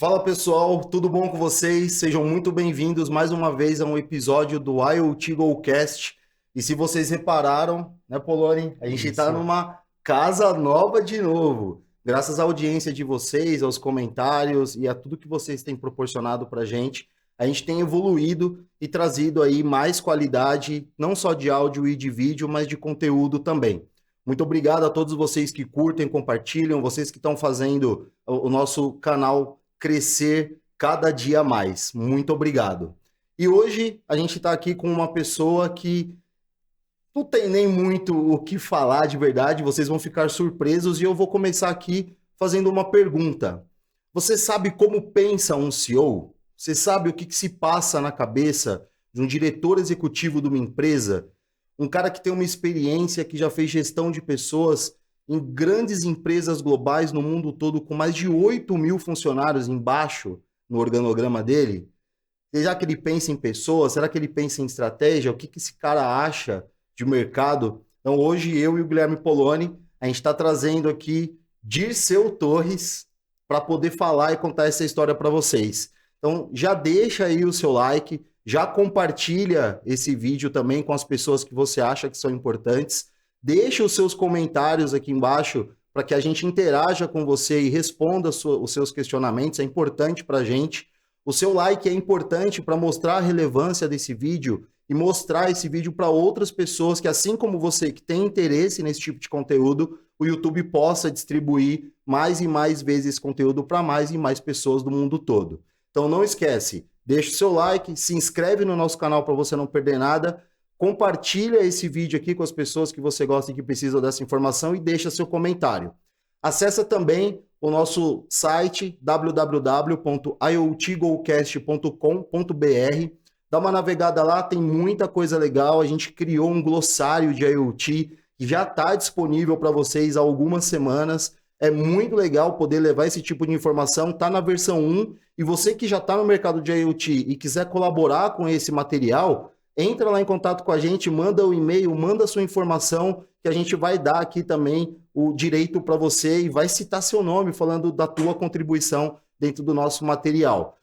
Fala pessoal, tudo bom com vocês? Sejam muito bem-vindos mais uma vez a um episódio do IoT GoCast. E se vocês repararam, né, Poloni? A gente está numa casa nova de novo. Graças à audiência de vocês, aos comentários e a tudo que vocês têm proporcionado para a gente tem evoluído e trazido aí mais qualidade, não só de áudio e de vídeo, mas de conteúdo também. Muito obrigado a todos vocês que curtem, compartilham, vocês que estão fazendo o nosso canal crescer cada dia mais. Muito obrigado. E hoje a gente está aqui com uma pessoa que não tem nem muito o que falar de verdade, vocês vão ficar surpresos e eu vou começar aqui fazendo uma pergunta. Você sabe como pensa um CEO? Você sabe o que se passa na cabeça de um diretor executivo de uma empresa? Um cara que tem uma experiência, que já fez gestão de pessoas em grandes empresas globais no mundo todo, com mais de 8 mil funcionários embaixo no organograma dele? Será que ele pensa em pessoas? Será que ele pensa em estratégia? O que esse cara acha de mercado? Então, hoje, eu e o Guilherme Poloni, a gente está trazendo aqui Dirceu Torres para poder falar e contar essa história para vocês. Então, já deixa aí o seu like, já compartilha esse vídeo também com as pessoas que você acha que são importantes. Deixa os seus comentários aqui embaixo para que a gente interaja com você e responda os seus questionamentos. É importante para a gente. O seu like é importante para mostrar a relevância desse vídeo e mostrar esse vídeo para outras pessoas que, assim como você, que tem interesse nesse tipo de conteúdo, o YouTube possa distribuir mais e mais vezes esse conteúdo para mais e mais pessoas do mundo todo. Então não esquece, deixa o seu like, se inscreve no nosso canal para você não perder nada, compartilha esse vídeo aqui com as pessoas que você gosta e que precisam dessa informação e deixa seu comentário. Acessa também o nosso site www.iotgocast.com.br. Dá uma navegada lá, tem muita coisa legal. A gente criou um glossário de IoT que já está disponível para vocês há algumas semanas. É muito legal poder levar esse tipo de informação. Está na versão 1 e você que já está no mercado de IoT e quiser colaborar com esse material, entra lá em contato com a gente, manda o e-mail, manda a sua informação, que a gente vai dar aqui também o direito para você e vai citar seu nome falando da tua contribuição dentro do nosso material.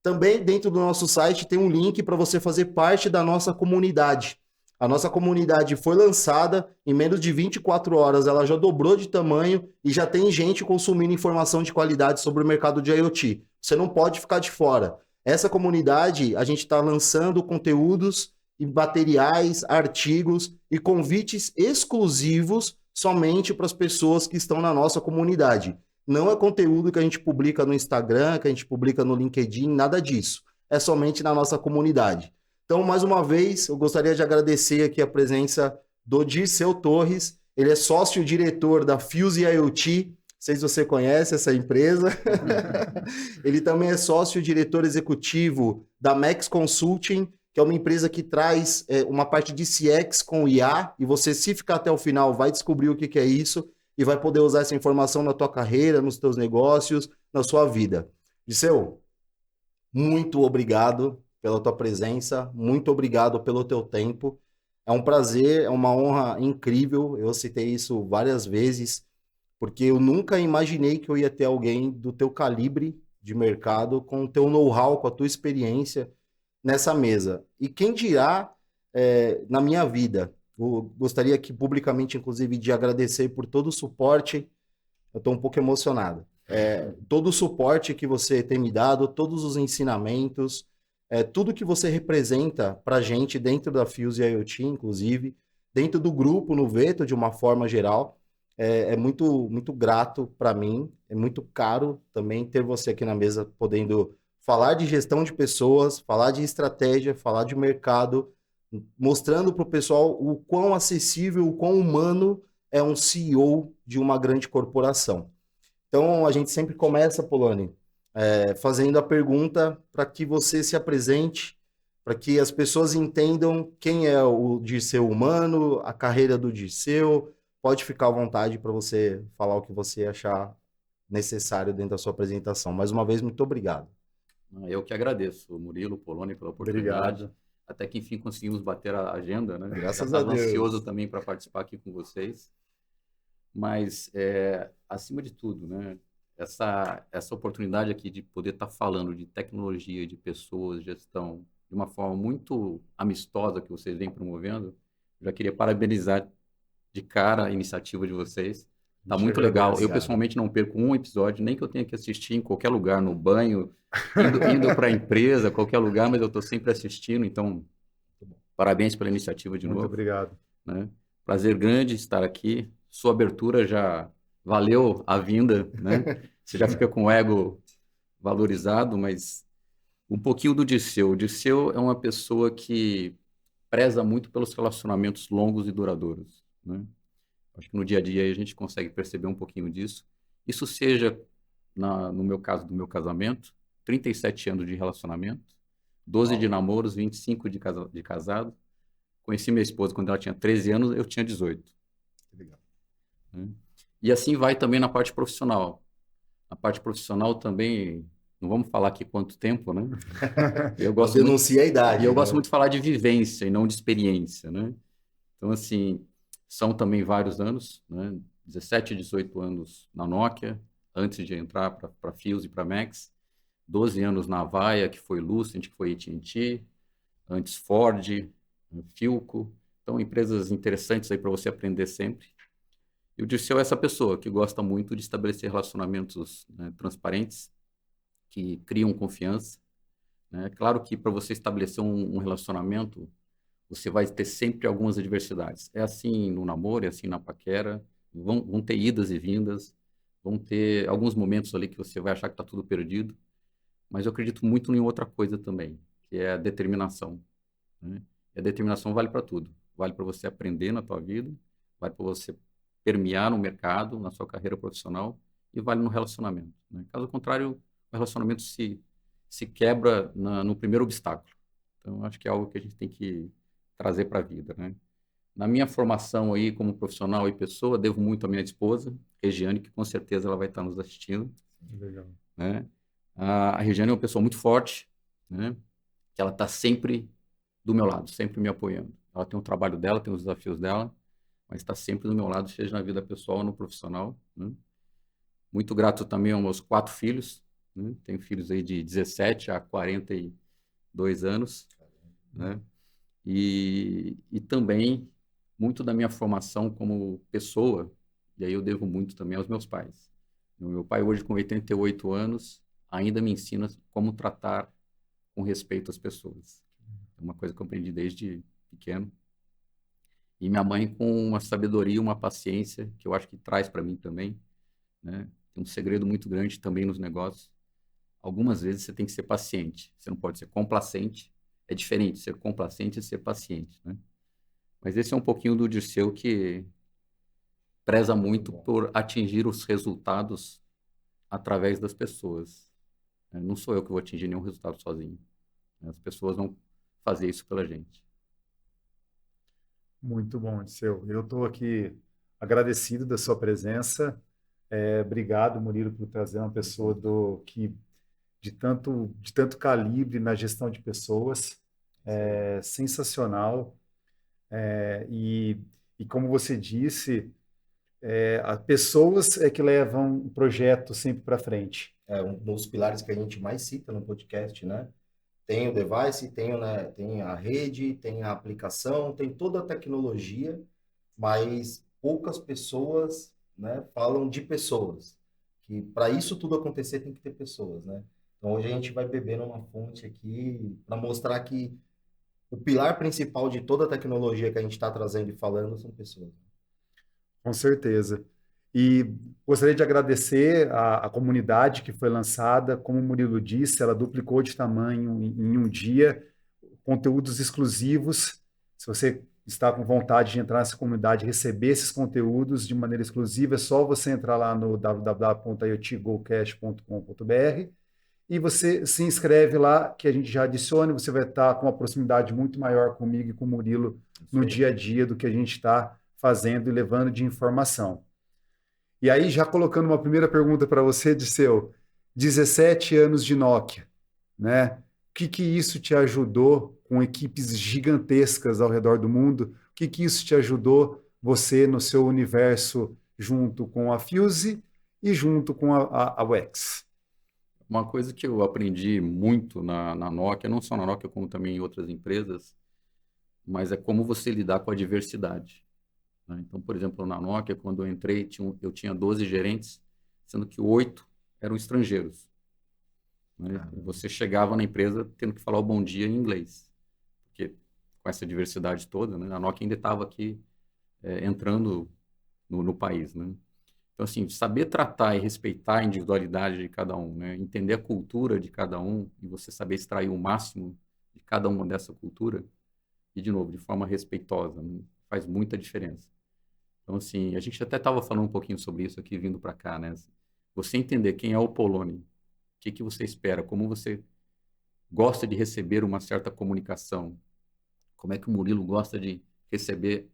Também dentro do nosso site tem um link para você fazer parte da nossa comunidade. A nossa comunidade foi lançada em menos de 24 horas, ela já dobrou de tamanho e já tem gente consumindo informação de qualidade sobre o mercado de IoT. Você não pode ficar de fora. Essa comunidade, a gente está lançando conteúdos e materiais, artigos e convites exclusivos somente para as pessoas que estão na nossa comunidade. Não é conteúdo que a gente publica no Instagram, que a gente publica no LinkedIn, nada disso. É somente na nossa comunidade. Então, mais uma vez, eu gostaria de agradecer aqui a presença do Dirceu Torres. Ele é sócio-diretor da Fuse IoT. Não sei se você conhece essa empresa. Ele também é sócio-diretor executivo da Max Consulting, que é uma empresa que traz uma parte de CX com IA, e você, se ficar até o final, vai descobrir o que é isso e vai poder usar essa informação na tua carreira, nos teus negócios, na sua vida. Dirceu, muito obrigado pela tua presença, muito obrigado pelo teu tempo. É um prazer, é uma honra incrível, eu citei isso várias vezes, porque eu nunca imaginei que eu ia ter alguém do teu calibre de mercado, com o teu know-how, com a tua experiência, nessa mesa. E quem dirá na minha vida? Eu gostaria que publicamente, inclusive, de agradecer por todo o suporte. Eu estou um pouco emocionado. Todo o suporte que você tem me dado, todos os ensinamentos, tudo que você representa para a gente dentro da Fuse IoT, inclusive, dentro do grupo, no Veto, de uma forma geral, é muito, muito grato para mim. É muito caro também ter você aqui na mesa, podendo falar de gestão de pessoas, falar de estratégia, falar de mercado, mostrando para o pessoal o quão acessível, o quão humano é um CEO de uma grande corporação. Então, a gente sempre começa, Poloni, fazendo a pergunta para que você se apresente, para que as pessoas entendam quem é o Dirceu humano, a carreira do Dirceu. Pode ficar à vontade para você falar o que você achar necessário dentro da sua apresentação. Mais uma vez, muito obrigado. Eu que agradeço, Murilo, Poloni, pela oportunidade. Obrigado. Até que enfim conseguimos bater a agenda, né? Graças Já a estava Deus. ansioso também para participar aqui com vocês. Mas, acima de tudo, né? essa oportunidade aqui de poder estar falando de tecnologia, de pessoas, gestão, de uma forma muito amistosa que vocês vêm promovendo, já queria parabenizar de cara a iniciativa de vocês. Tá muito legal. Eu, pessoalmente, não perco um episódio, nem que eu tenha que assistir em qualquer lugar, no banho, indo para a empresa, qualquer lugar, mas eu estou sempre assistindo. Então, parabéns pela iniciativa de novo. Muito obrigado. Né? Prazer grande estar aqui. Sua abertura já valeu a vinda, né? Você já fica com o ego valorizado, mas um pouquinho do Dirceu. O Dirceu é uma pessoa que preza muito pelos relacionamentos longos e duradouros, né? Acho que no dia a dia a gente consegue perceber um pouquinho disso. Isso seja, no meu caso, do meu casamento, 37 anos de relacionamento, 12 de namoros, 25 de casado. Conheci minha esposa quando ela tinha 13 anos, eu tinha 18. Legal. E assim vai também na parte profissional. Na parte profissional também, não vamos falar aqui quanto tempo, né? Eu gosto denuncia a idade. E eu gosto muito de falar de vivência e não de experiência, né? Então, assim, são também vários anos, né? 17, 18 anos na Nokia, antes de entrar para Fios e para Max. 12 anos na Avaya, que foi Lucent, que foi AT&T. Antes Ford, Philco. Então, empresas interessantes aí para você aprender sempre. E o Dirceu é essa pessoa que gosta muito de estabelecer relacionamentos, né, transparentes, que criam confiança, né? Claro que para você estabelecer um relacionamento, você vai ter sempre algumas adversidades. É assim no namoro, é assim na paquera, vão ter idas e vindas, vão ter alguns momentos ali que você vai achar que está tudo perdido, mas eu acredito muito em outra coisa também, que é a determinação, né? E a determinação vale para tudo. Vale para você aprender na tua vida, vale para você permear no mercado, na sua carreira profissional, e vale no relacionamento, né? Caso contrário, o relacionamento se quebra no primeiro obstáculo. Então, acho que é algo que a gente tem que trazer para a vida, né? Na minha formação aí como profissional e pessoa, devo muito à minha esposa, Regiane, que com certeza ela vai estar nos assistindo. Legal. Né? A Regiane é uma pessoa muito forte, né? Que ela está sempre do meu lado, sempre me apoiando. Ela tem o trabalho dela, tem os desafios dela, mas está sempre do meu lado, seja na vida pessoal ou no profissional, né? Muito grato também aos meus 4 filhos, né? Tenho filhos aí de 17 a 42 anos, né? E também muito da minha formação como pessoa, e aí eu devo muito também aos meus pais. O meu pai hoje com 88 anos ainda me ensina como tratar com respeito às pessoas. É uma coisa que eu aprendi desde pequeno. E minha mãe com uma sabedoria, uma paciência que eu acho que traz para mim também, né? Tem um segredo muito grande também nos negócios. Algumas vezes você tem que ser paciente, você não pode ser complacente. É diferente ser complacente e ser paciente, né? Mas esse é um pouquinho do Dirceu que preza muito por atingir os resultados através das pessoas. Não sou eu que vou atingir nenhum resultado sozinho. As pessoas vão fazer isso pela gente. Muito bom, Dirceu. Eu estou aqui agradecido da sua presença. Obrigado, Murilo, por trazer uma pessoa de tanto calibre na gestão de pessoas. Sensacional. E como você disse, as pessoas é que levam o projeto sempre para frente. Um dos pilares que a gente mais cita no podcast, né? Tem o device, tem a rede, tem a aplicação, tem toda a tecnologia, mas poucas pessoas, né, falam de pessoas. Que para isso tudo acontecer tem que ter pessoas, né? Então hoje a gente vai beber numa fonte aqui para mostrar que o pilar principal de toda a tecnologia que a gente está trazendo e falando são pessoas. Com certeza. E gostaria de agradecer a comunidade que foi lançada. Como o Murilo disse, ela duplicou de tamanho em um dia, conteúdos exclusivos. Se você está com vontade de entrar nessa comunidade e receber esses conteúdos de maneira exclusiva, é só você entrar lá no www.iotgocast.com.br e você se inscreve lá, que a gente já adiciona, você vai estar com uma proximidade muito maior comigo e com o Murilo no dia a dia do que a gente está fazendo e levando de informação. E aí, já colocando uma primeira pergunta para você, Dirceu, 17 anos de Nokia, né? O que isso te ajudou com equipes gigantescas ao redor do mundo? O que isso te ajudou você no seu universo junto com a Fuse e junto com a UX? Uma coisa que eu aprendi muito na Nokia, não só na Nokia, como também em outras empresas, mas é como você lidar com a diversidade, né? Então, por exemplo, na Nokia, quando eu entrei, eu tinha 12 gerentes, sendo que 8 eram estrangeiros, né? E você chegava na empresa tendo que falar o bom dia em inglês, porque com essa diversidade toda, né, a Nokia ainda estava aqui entrando no país, né? Então, assim, saber tratar e respeitar a individualidade de cada um, né? Entender a cultura de cada um e você saber extrair o máximo de cada uma dessa cultura, e, de novo, de forma respeitosa, né? Faz muita diferença. Então, assim, a gente até estava falando um pouquinho sobre isso aqui vindo para cá, né? Você entender quem é o Poloni, o que você espera, como você gosta de receber uma certa comunicação, como é que o Murilo gosta de receber,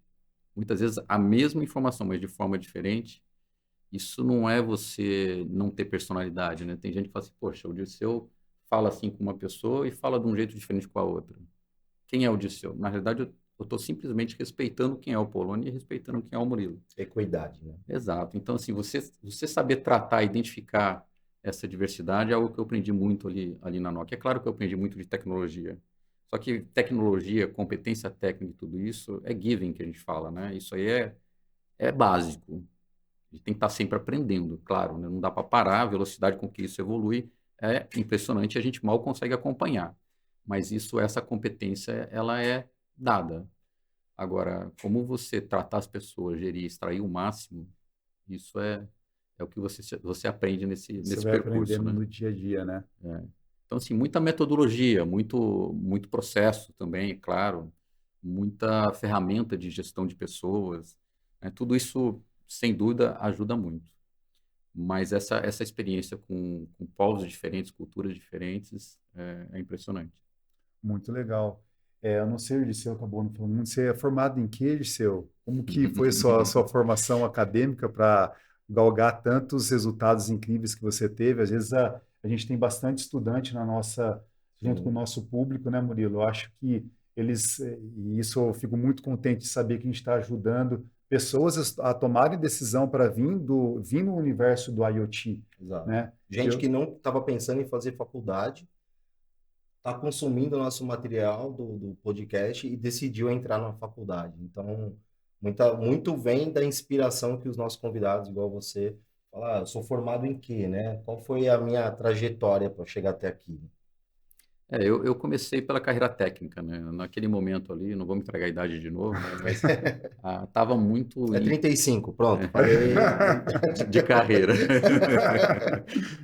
muitas vezes, a mesma informação, mas de forma diferente. Isso não é você não ter personalidade, né? Tem gente que fala assim, poxa, o Dirceu fala assim com uma pessoa e fala de um jeito diferente com a outra. Quem é o Dirceu? Na realidade, eu estou simplesmente respeitando quem é o Poloni e respeitando quem é o Murilo. Equidade, né? Exato. Então, assim, você saber tratar, identificar essa diversidade é algo que eu aprendi muito ali na Nokia. É claro que eu aprendi muito de tecnologia. Só que tecnologia, competência técnica e tudo isso é given que a gente fala, né? Isso aí é básico. A gente tem que estar sempre aprendendo, claro, né? Não dá para parar, a velocidade com que isso evolui é impressionante, a gente mal consegue acompanhar. Mas essa competência, ela é dada. Agora, como você tratar as pessoas, gerir, extrair o máximo, isso é o que você aprende Você nesse vai percurso, aprendendo né? no dia a dia, né? É. Então, assim, muita metodologia, muito processo também, claro, muita ferramenta de gestão de pessoas, né? Tudo isso, sem dúvida, ajuda muito. Mas essa experiência com povos diferentes, culturas diferentes, é impressionante. Muito legal. Eu não sei, o Liceu acabou não falando muito. Você é formado em quê, Liceu? Como que foi a sua formação acadêmica para galgar tantos resultados incríveis que você teve? Às vezes a gente tem bastante estudante junto com o Sim. nosso público, né, Murilo? Eu acho que e isso eu fico muito contente de saber que a gente está ajudando pessoas a tomarem decisão para vir no universo do IoT, Exato. né? Gente que não estava pensando em fazer faculdade, está consumindo o nosso material do podcast e decidiu entrar na faculdade. Então, muito vem da inspiração que os nossos convidados, igual você, falam, eu sou formado em quê, né? Qual foi a minha trajetória para chegar até aqui? Eu comecei pela carreira técnica, né? Naquele momento ali, não vou me entregar a idade de novo, né? Mas estava muito É 35, pronto, falei. de carreira.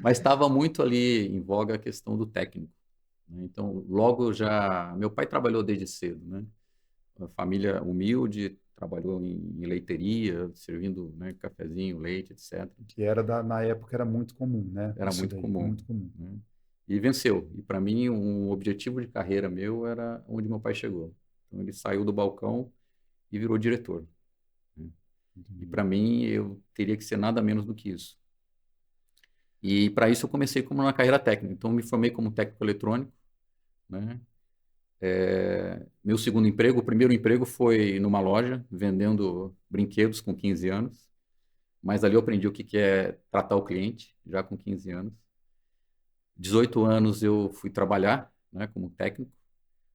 Mas estava muito ali em voga a questão do técnico, né? Então, logo já... Meu pai trabalhou desde cedo, né? Uma família humilde, trabalhou em leiteria, servindo, né, cafezinho, leite, etc. Que na época era muito comum, né? Era Isso muito daí, comum, muito comum. né? E venceu. E para mim, um objetivo de carreira meu era onde meu pai chegou. Então, ele saiu do balcão e virou diretor, né? E para mim, eu teria que ser nada menos do que isso. E para isso, eu comecei como uma carreira técnica. Então, me formei como técnico eletrônico, né? Meu segundo emprego, o primeiro emprego foi numa loja, vendendo brinquedos com 15 anos. Mas ali eu aprendi o que é tratar o cliente, já com 15 anos. 18 anos eu fui trabalhar, né, como técnico.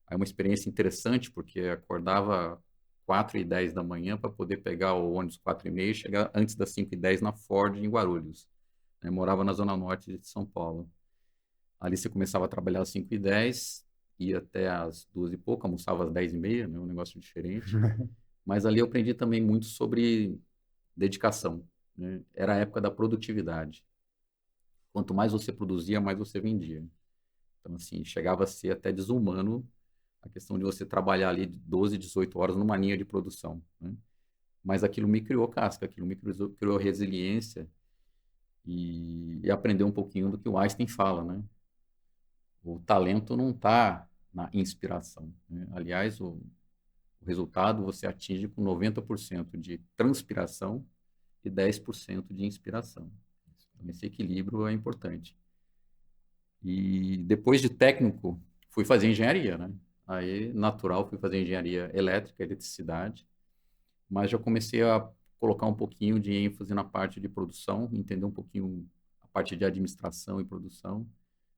Aí uma experiência interessante, porque acordava 4h10 da manhã para poder pegar o ônibus 4h30 e chegar antes das 5h10 na Ford, em Guarulhos, né? Morava na zona norte de São Paulo. Ali você começava a trabalhar às 5h10, ia até às 2h e pouco, almoçava às 10h30, né, um negócio diferente. Mas ali eu aprendi também muito sobre dedicação, né? Era a época da produtividade. Quanto mais você produzia, mais você vendia. Então, assim, chegava a ser até desumano a questão de você trabalhar ali 12, 18 horas numa linha de produção, né? Mas aquilo me criou casca, aquilo me criou resiliência e aprender um pouquinho do que o Einstein fala, né? O talento não está na inspiração, né? Aliás, o resultado você atinge com 90% de transpiração e 10% de inspiração. Então, esse equilíbrio é importante. E depois de técnico, fui fazer engenharia, né? Aí, natural, fui fazer engenharia elétrica, eletricidade, mas já comecei a colocar um pouquinho de ênfase na parte de produção, entender um pouquinho a parte de administração e produção.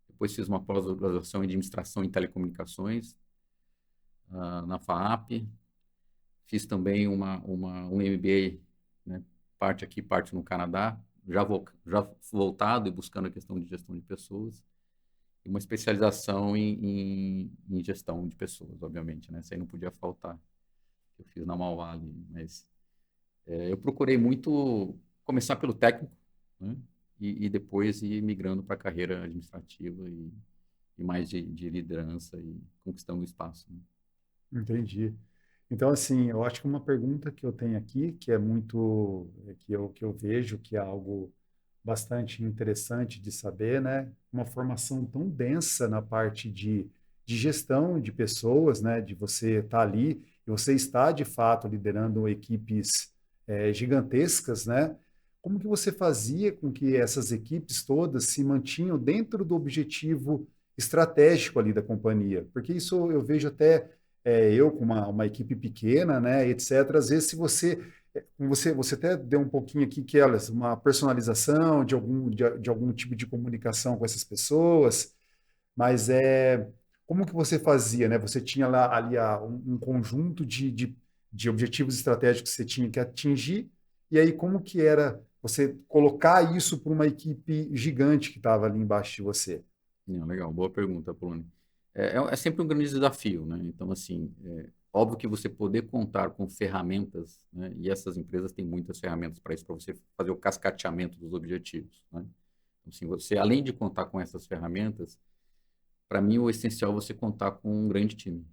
Depois fiz uma pós-graduação em administração em telecomunicações, na FAAP. Fiz também um MBA, né, parte aqui, parte no Canadá, já voltado e buscando a questão de gestão de pessoas. E uma especialização em gestão de pessoas, obviamente, né? Isso aí não podia faltar. Eu fiz na Mauá ali, mas eu procurei muito começar pelo técnico, né? E depois ir migrando para a carreira administrativa e mais de liderança e conquistando o espaço, né? Entendi. Então, assim, eu acho que uma pergunta que eu tenho aqui, que é muito, que eu vejo que é algo bastante interessante de saber, né? Uma formação tão densa na parte de gestão de pessoas, né? De você estar ali e você está, de fato, liderando equipes gigantescas, né? Como que você fazia com que essas equipes todas se mantinham dentro do objetivo estratégico ali da companhia? Porque isso eu vejo até eu com uma equipe pequena, né, etc. Às vezes, se você até deu um pouquinho aqui que elas uma personalização de algum tipo de comunicação com essas pessoas, mas como que você fazia, né? Você tinha lá ali um conjunto de objetivos estratégicos que você tinha que atingir, e aí como que era você colocar isso para uma equipe gigante que estava ali embaixo de você? Não, legal, boa pergunta, Polônia. É sempre um grande desafio, né? Então, assim, óbvio que você poder contar com ferramentas, né? E essas empresas têm muitas ferramentas para isso, para você fazer o cascateamento dos objetivos, né? Então, assim, você, além de contar com essas ferramentas, para mim, o essencial é você contar com um grande time,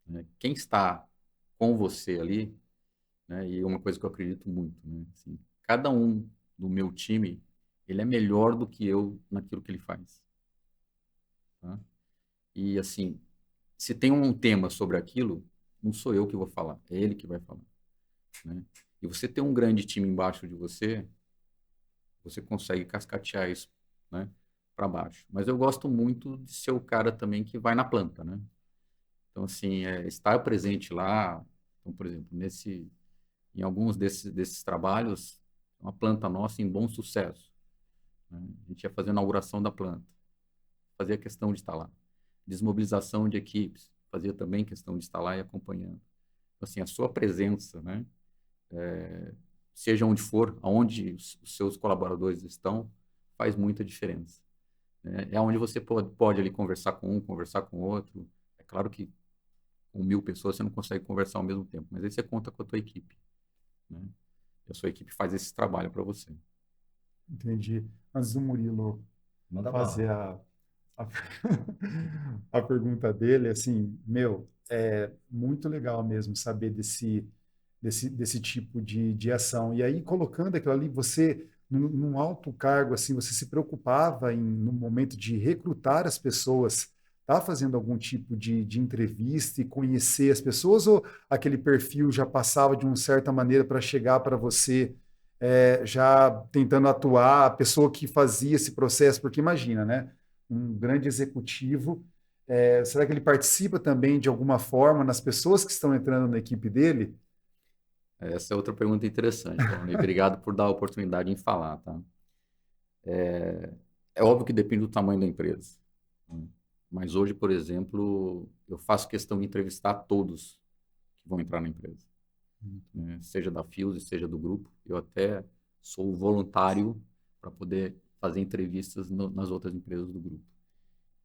né? Quem está com você ali, né? E uma coisa que eu acredito muito, né? Assim, cada um do meu time, ele é melhor do que eu naquilo que ele faz, tá? E, assim, se tem um tema sobre aquilo, não sou eu que vou falar, é ele que vai falar, né? E você ter um grande time embaixo de você, você consegue cascatear isso, né, para baixo. Mas eu gosto muito de ser o cara também que vai na planta, né? Então, assim, estar presente lá, então, por exemplo, em alguns desses trabalhos, uma planta nossa em bom sucesso, né? A gente ia fazer a inauguração da planta, fazia questão de estar lá. Desmobilização de equipes, fazia também questão de estar lá e acompanhando. Então, assim, a sua presença, né, seja onde for, aonde os seus colaboradores estão, faz muita diferença, né? É onde você pode ali conversar com um, conversar com outro. É claro que com 1.000 pessoas você não consegue conversar ao mesmo tempo, mas aí você conta com a tua equipe, né? E a sua equipe faz esse trabalho para você. Entendi. Antes do Murilo Manda fazer bala. a, a pergunta dele, assim, meu, é muito legal mesmo saber desse tipo de ação. E aí, colocando aquilo ali, você, num alto cargo, assim, você se preocupava no momento de recrutar as pessoas, tá fazendo algum tipo de entrevista e conhecer as pessoas, ou aquele perfil já passava de uma certa maneira para chegar para você, já tentando atuar, a pessoa que fazia esse processo? Porque imagina, né? Um grande executivo, será que ele participa também de alguma forma nas pessoas que estão entrando na equipe dele? Essa é outra pergunta interessante, Paulo, e obrigado por dar a oportunidade em falar, tá? É óbvio que depende do tamanho da empresa, né? Mas hoje, por exemplo, eu faço questão de entrevistar todos que vão entrar na empresa, né? Seja da Fuse, seja do grupo. Eu até sou voluntário para poder fazer entrevistas nas outras empresas do grupo.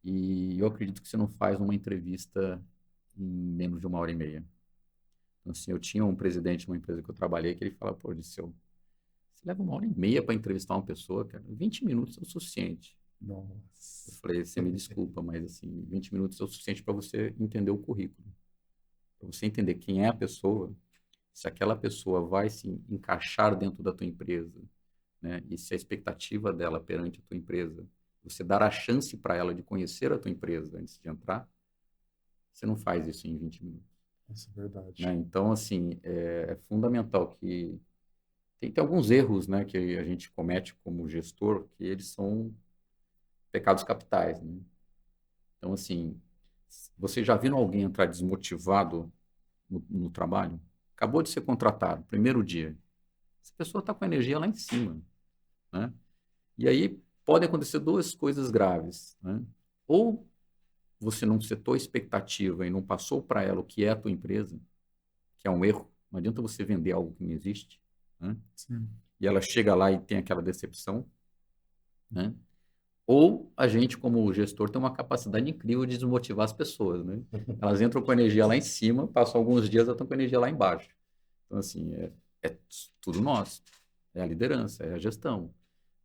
E eu acredito que você não faz uma entrevista em menos de 1h30. Então, assim, eu tinha um presidente de uma empresa que eu trabalhei que ele falava, pô, Disseu, você leva 1h30 para entrevistar uma pessoa, cara, 20 minutos é o suficiente. Eu Nossa. falei, você me desculpa, mas assim, 20 minutos é o suficiente para você entender o currículo, para você entender quem é a pessoa, se aquela pessoa vai se encaixar dentro da tua empresa, né? E se a expectativa dela perante a tua empresa, você dar a chance para ela de conhecer a tua empresa antes de entrar, você não faz isso em 20 minutos, Isso é verdade. né? Então, assim, é fundamental que tem alguns erros, né, que a gente comete como gestor, que eles são pecados capitais, né? Então, assim, você já viu alguém entrar desmotivado no trabalho? Acabou de ser contratado, primeiro dia. essa pessoa está com a energia lá em cima, né? E aí podem acontecer duas coisas graves, né? Ou você não setou a expectativa e não passou para ela o que é a tua empresa, que é um erro. Não adianta você vender algo que não existe, né? Sim. E ela chega lá e tem aquela decepção, né? Ou a gente, como gestor, tem uma capacidade incrível de desmotivar as pessoas, né? Elas entram com a energia lá em cima, passam alguns dias, elas estão com a energia lá embaixo. Então, assim, é tudo nosso. É a liderança, é a gestão,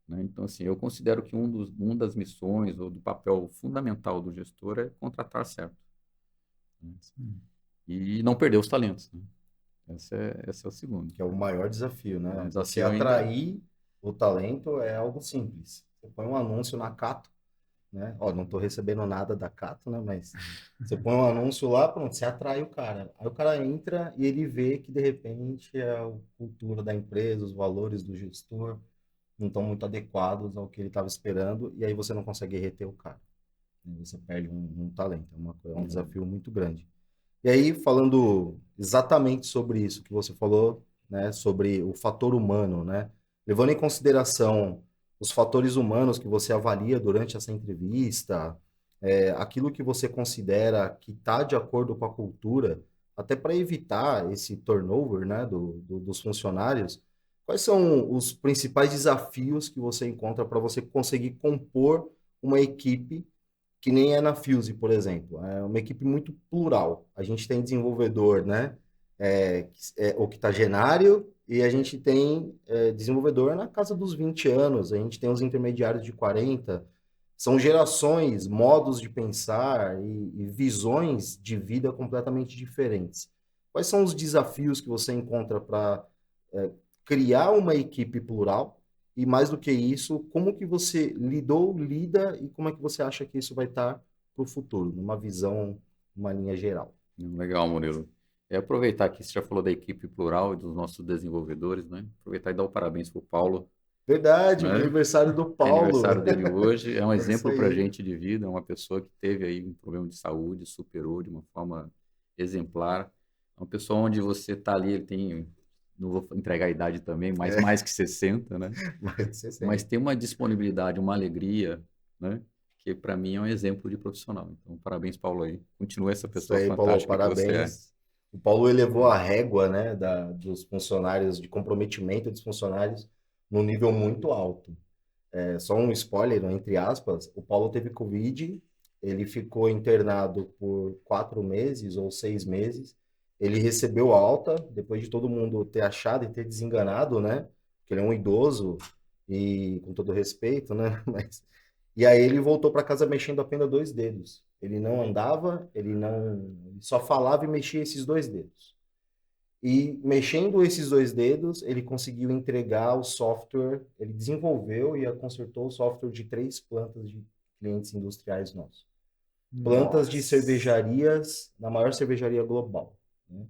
né? Então, assim, eu considero que uma das missões ou do papel fundamental do gestor é contratar certo, né? E não perder os talentos, né? Esse é o segundo. Que é o maior desafio, É um né? Você desafio ainda. atrair o talento é algo simples. Você põe um anúncio na Cato, né? Ó, não estou recebendo nada da Cato, né? Mas você põe um anúncio lá, pronto, você atrai o cara. Aí o cara entra e ele vê que de repente a cultura da empresa, os valores do gestor não estão muito adequados ao que ele estava esperando, e aí você não consegue reter o cara. Você perde um talento. É um desafio muito grande. E aí, falando exatamente sobre isso que você falou, né, sobre o fator humano, né, levando em consideração os fatores humanos que você avalia durante essa entrevista, aquilo que você considera que está de acordo com a cultura, até para evitar esse turnover, né, dos funcionários, quais são os principais desafios que você encontra para você conseguir compor uma equipe que nem é na Fuse, por exemplo. É uma equipe muito plural. A gente tem desenvolvedor, né? Octogenário, e a gente tem desenvolvedor na casa dos 20 anos, a gente tem os intermediários de 40. São gerações, modos de pensar e visões de vida completamente diferentes. Quais são os desafios que você encontra para criar uma equipe plural? E mais do que isso, como que você lida e como é que você acha que isso vai estar para o futuro, numa visão, uma linha geral? Legal, Murilo. Aproveitar que você já falou da equipe plural e dos nossos desenvolvedores, né? Aproveitar e dar o parabéns para o Paulo, Verdade, o né? aniversário do É Paulo. aniversário dele hoje. É um É isso exemplo para a aí. gente de vida. É uma pessoa que teve aí um problema de saúde, superou de uma forma exemplar. É uma pessoa onde você está ali, ele tem, não vou entregar a idade também, mas mais que 60, né? Mas você Mas sente. tem uma disponibilidade, uma alegria, né? Que para mim é um exemplo de profissional. Então, parabéns, Paulo, aí. Continua essa Isso pessoa aí, Paulo, fantástica que você é. parabéns. O Paulo elevou a régua, né, dos funcionários, de comprometimento dos funcionários, num nível muito alto. Só um spoiler, entre aspas, o Paulo teve Covid, ele ficou internado por 4 meses ou 6 meses, ele recebeu alta, depois de todo mundo ter achado e ter desenganado, né? Porque ele é um idoso, e com todo respeito, né? E aí ele voltou para casa mexendo apenas 2 dedos. Ele não andava, ele só falava e mexia esses 2 dedos. E mexendo esses 2 dedos, ele conseguiu entregar o software, ele desenvolveu e consertou o software de 3 plantas de clientes industriais nossos. Plantas de Nossa. cervejarias, na maior cervejaria global, né?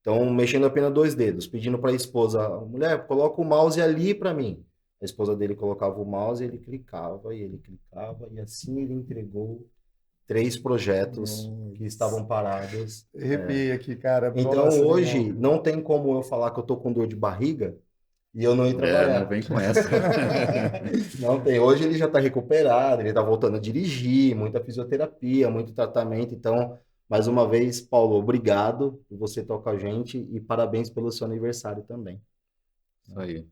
Então, mexendo apenas 2 dedos, pedindo para a esposa, mulher, coloca o mouse ali para mim. A esposa dele colocava o mouse, ele clicava, e assim ele entregou 3 projetos que estavam Nossa. parados. Arrepiei aqui, cara. Então, Nossa, hoje, legal. não tem como eu falar que eu tô com dor de barriga e eu não ir Não trabalhar. vem com essa. Não tem. Hoje ele já está recuperado, ele está voltando a dirigir, muita fisioterapia, muito tratamento. Então, mais uma vez, Paulo, obrigado por você estar com a gente e parabéns pelo seu aniversário também. Isso aí.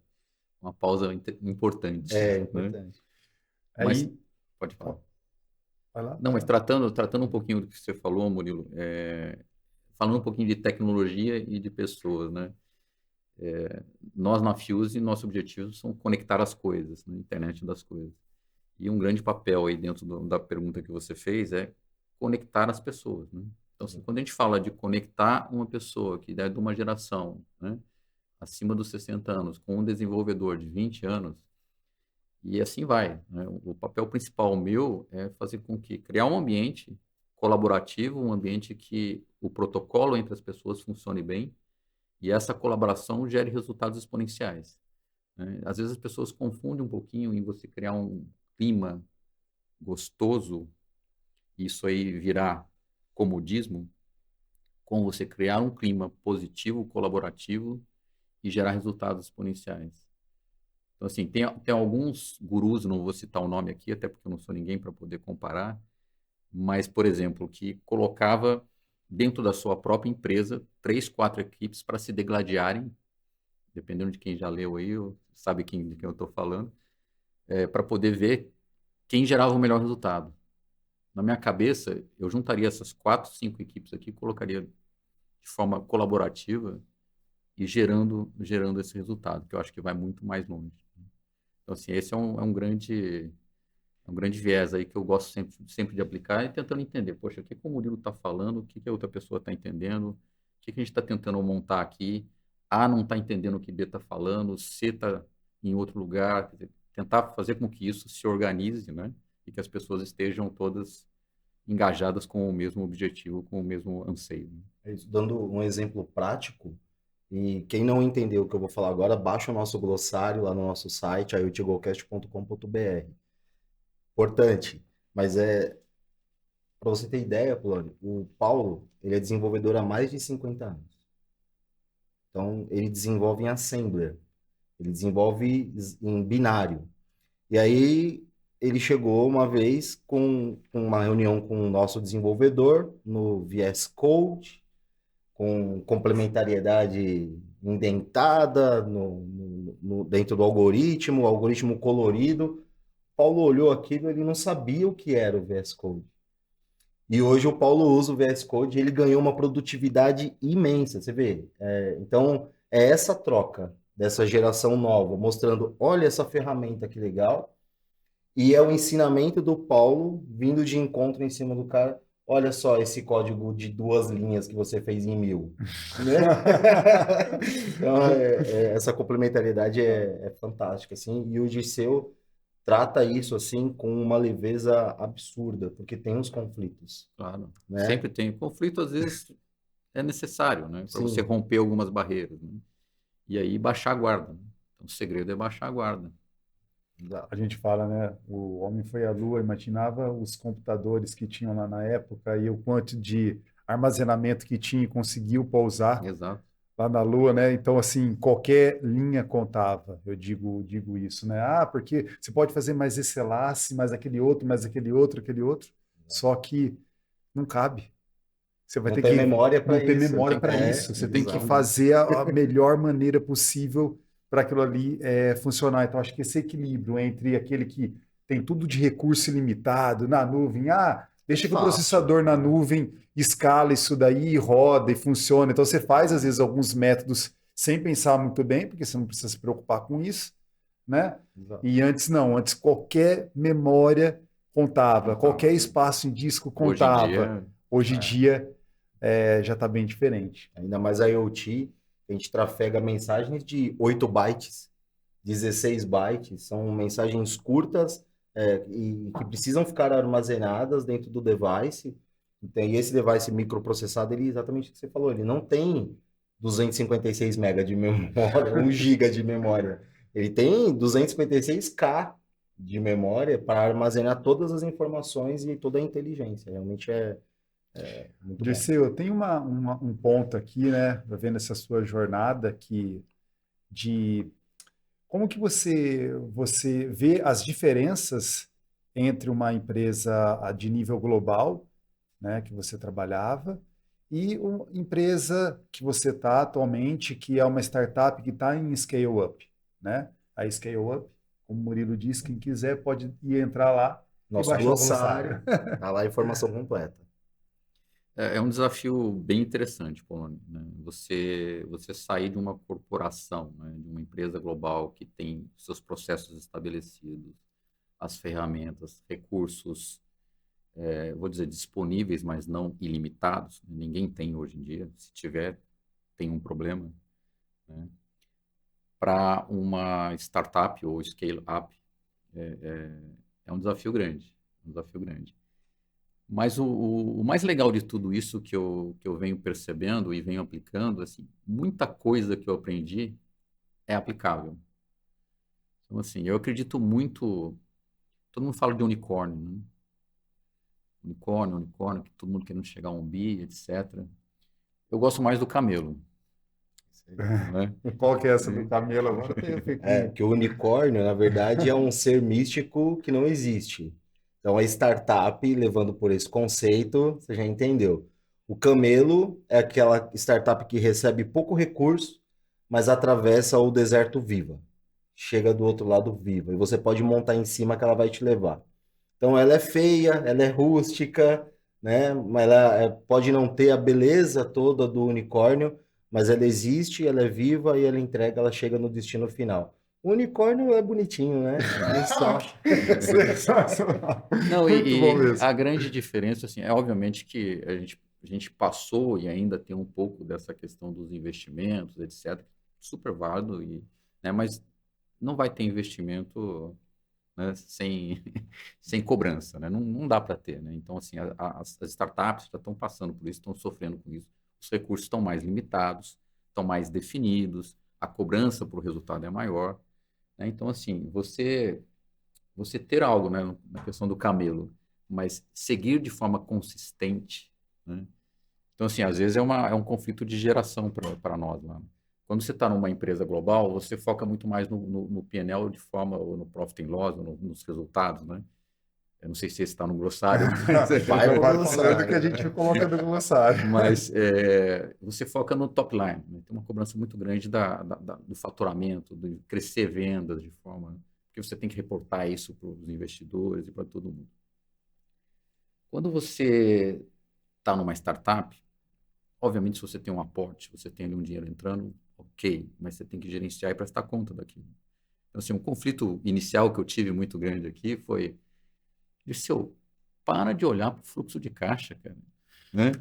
Uma pausa importante, É né? importante. Mas, Aí, pode falar. vai lá, Não, vai mas lá. tratando um pouquinho do que você falou, Murilo, falando um pouquinho de tecnologia e de pessoas, né? Nós na Fuse, nosso objetivo são conectar as coisas, né? Internet das coisas. E um grande papel aí dentro da pergunta que você fez é conectar as pessoas, né? Então, assim, quando a gente fala de conectar uma pessoa que é de uma geração, né, acima dos 60 anos, com um desenvolvedor de 20 anos, e assim vai, né? O papel principal meu é fazer com que criar um ambiente colaborativo, um ambiente que o protocolo entre as pessoas funcione bem e essa colaboração gere resultados exponenciais, né? Às vezes as pessoas confundem um pouquinho em você criar um clima gostoso, e isso aí virar comodismo, com você criar um clima positivo, colaborativo e gerar resultados exponenciais. Então, assim, tem alguns gurus, não vou citar o nome aqui, até porque eu não sou ninguém para poder comparar, mas, por exemplo, que colocava dentro da sua própria empresa 3, 4 equipes para se degladiarem, dependendo de quem já leu aí, sabe de quem eu estou falando, para poder ver quem gerava o melhor resultado. Na minha cabeça, eu juntaria essas 4, 5 equipes aqui, colocaria de forma colaborativa e gerando esse resultado, que eu acho que vai muito mais longe. Então, assim, esse é um grande viés aí que eu gosto sempre de aplicar e tentando entender, poxa, o que o Murilo está falando, o que a outra pessoa está entendendo, o que a gente está tentando montar aqui, A não está entendendo o que B está falando, C está em outro lugar, quer dizer, tentar fazer com que isso se organize, né? E que as pessoas estejam todas engajadas com o mesmo objetivo, com o mesmo anseio. Né? É isso. Dando um exemplo prático, e quem não entendeu o que eu vou falar agora, baixa o nosso glossário lá no nosso site, iotgocast.com.br. Importante, mas para você ter ideia, Polônio, o Paulo, ele é desenvolvedor há mais de 50 anos. Então, ele desenvolve em Assembler, ele desenvolve em binário. E aí, ele chegou uma vez com uma reunião com o nosso desenvolvedor no VS Code, com complementariedade indentada dentro do algoritmo, o algoritmo colorido. Paulo olhou aquilo, ele não sabia o que era o VS Code. E hoje o Paulo usa o VS Code e ele ganhou uma produtividade imensa, você vê. Então, é essa troca dessa geração nova, mostrando, olha essa ferramenta que legal, e é o ensinamento do Paulo vindo de encontro em cima do cara. Olha só esse código de 2 linhas que você fez em 1000. Né? Então, essa complementariedade é fantástica, assim. E o Dirceu trata isso, assim, com uma leveza absurda, porque tem uns conflitos. Claro, Né? sempre tem. Conflito, às vezes, é necessário, né? Para você Sim. romper algumas barreiras, né? E aí baixar a guarda. Né? Então, o segredo é baixar a guarda. A gente fala, né? O homem foi à Lua, imaginava os computadores que tinham lá na época e o quanto de armazenamento que tinha e conseguiu pousar Exato. lá na Lua, né? Então, assim, qualquer linha contava, eu digo isso, né? Ah, porque você pode fazer mais esse laço, mais aquele outro, só que não cabe. Você vai Não ter tem que memória para não ter isso. memória para como. isso. Você Não tem tem que como. fazer a melhor maneira possível para aquilo ali funcionar. Então, acho que esse equilíbrio entre aquele que tem tudo de recurso ilimitado na nuvem, deixa que o Fácil. processador na nuvem escala isso daí, roda e funciona. Então, você faz, às vezes, alguns métodos sem pensar muito bem, porque você não precisa se preocupar com isso, né? Exato. E antes não, antes qualquer memória contava, qualquer espaço em disco contava. Hoje em dia já está bem diferente. Ainda mais a IoT, a gente trafega mensagens de 8 bytes, 16 bytes, são mensagens curtas e que precisam ficar armazenadas dentro do device. Então, e esse device microprocessado, ele exatamente o que você falou, ele não tem 256 MB de memória, 1 GB de memória. Ele tem 256K de memória para armazenar todas as informações e toda a inteligência. Realmente muito bom. Dirceu, tem um ponto aqui, né, vendo essa sua jornada de como que você vê as diferenças entre uma empresa de nível global, né, que você trabalhava, e uma empresa que você está atualmente, que é uma startup que está em scale-up, né? A scale-up, como o Murilo disse, quem quiser pode ir entrar lá Nosso e baixar glossário, o glossário. tá lá a informação completa. É um desafio bem interessante, Polônia, né? Você sair de uma corporação, né? De uma empresa global que tem seus processos estabelecidos, as ferramentas, recursos, vou dizer, disponíveis, mas não ilimitados. Ninguém tem hoje em dia. Se tiver, tem um problema. Né? Para uma startup ou scale-up, é um desafio grande. Um desafio grande. Mas o mais legal de tudo isso que eu venho percebendo e venho aplicando, assim, muita coisa que eu aprendi é aplicável. Então, assim, eu acredito muito. Todo mundo fala de unicórnio, né? Unicórnio, que todo mundo querendo chegar a um bi, etc. Eu gosto mais do camelo. né? Qual que é essa do camelo? Agora eu fiquei... Porque o unicórnio, na verdade, é um ser místico que não existe. Então, a startup, levando por esse conceito, você já entendeu. O camelo é aquela startup que recebe pouco recurso, mas atravessa o deserto viva. Chega do outro lado viva. E você pode montar em cima que ela vai te levar. Então, ela é feia, ela é rústica, né? Mas ela pode não ter a beleza toda do unicórnio, mas ela existe, ela é viva e ela entrega, ela chega no destino final. O unicórnio é bonitinho, né? Nem só. Sensacional. Não, Muito bom e mesmo. a grande diferença, assim, é obviamente que a gente passou e ainda tem um pouco dessa questão dos investimentos, etc. Super válido, né, mas não vai ter investimento, né, sem cobrança, né? Não dá para ter, né? Então, assim, as startups já estão passando por isso, estão sofrendo com isso. Os recursos estão mais limitados, estão mais definidos, a cobrança por resultado é maior, né? Então, assim, você ter algo, né, na questão do camelo, mas seguir de forma consistente, né? Então, assim, às vezes é um conflito de geração para nós lá. Quando você está numa empresa global, você foca muito mais no P&L de forma, ou no Profit and Loss, ou nos resultados, né? Eu não sei se esse está no glossário, Vai pro Vai glossário. falando que a gente coloca no glossário. mas você foca no top line, né? Tem uma cobrança muito grande do faturamento, de crescer vendas de forma... Porque você tem que reportar isso para os investidores e para todo mundo. Quando você está numa startup, obviamente, se você tem um aporte, você tem ali um dinheiro entrando, ok, mas você tem que gerenciar e prestar conta daquilo. Então, assim, um conflito inicial que eu tive muito grande aqui foi, Dirceu, para de olhar para o fluxo de caixa, cara. Né?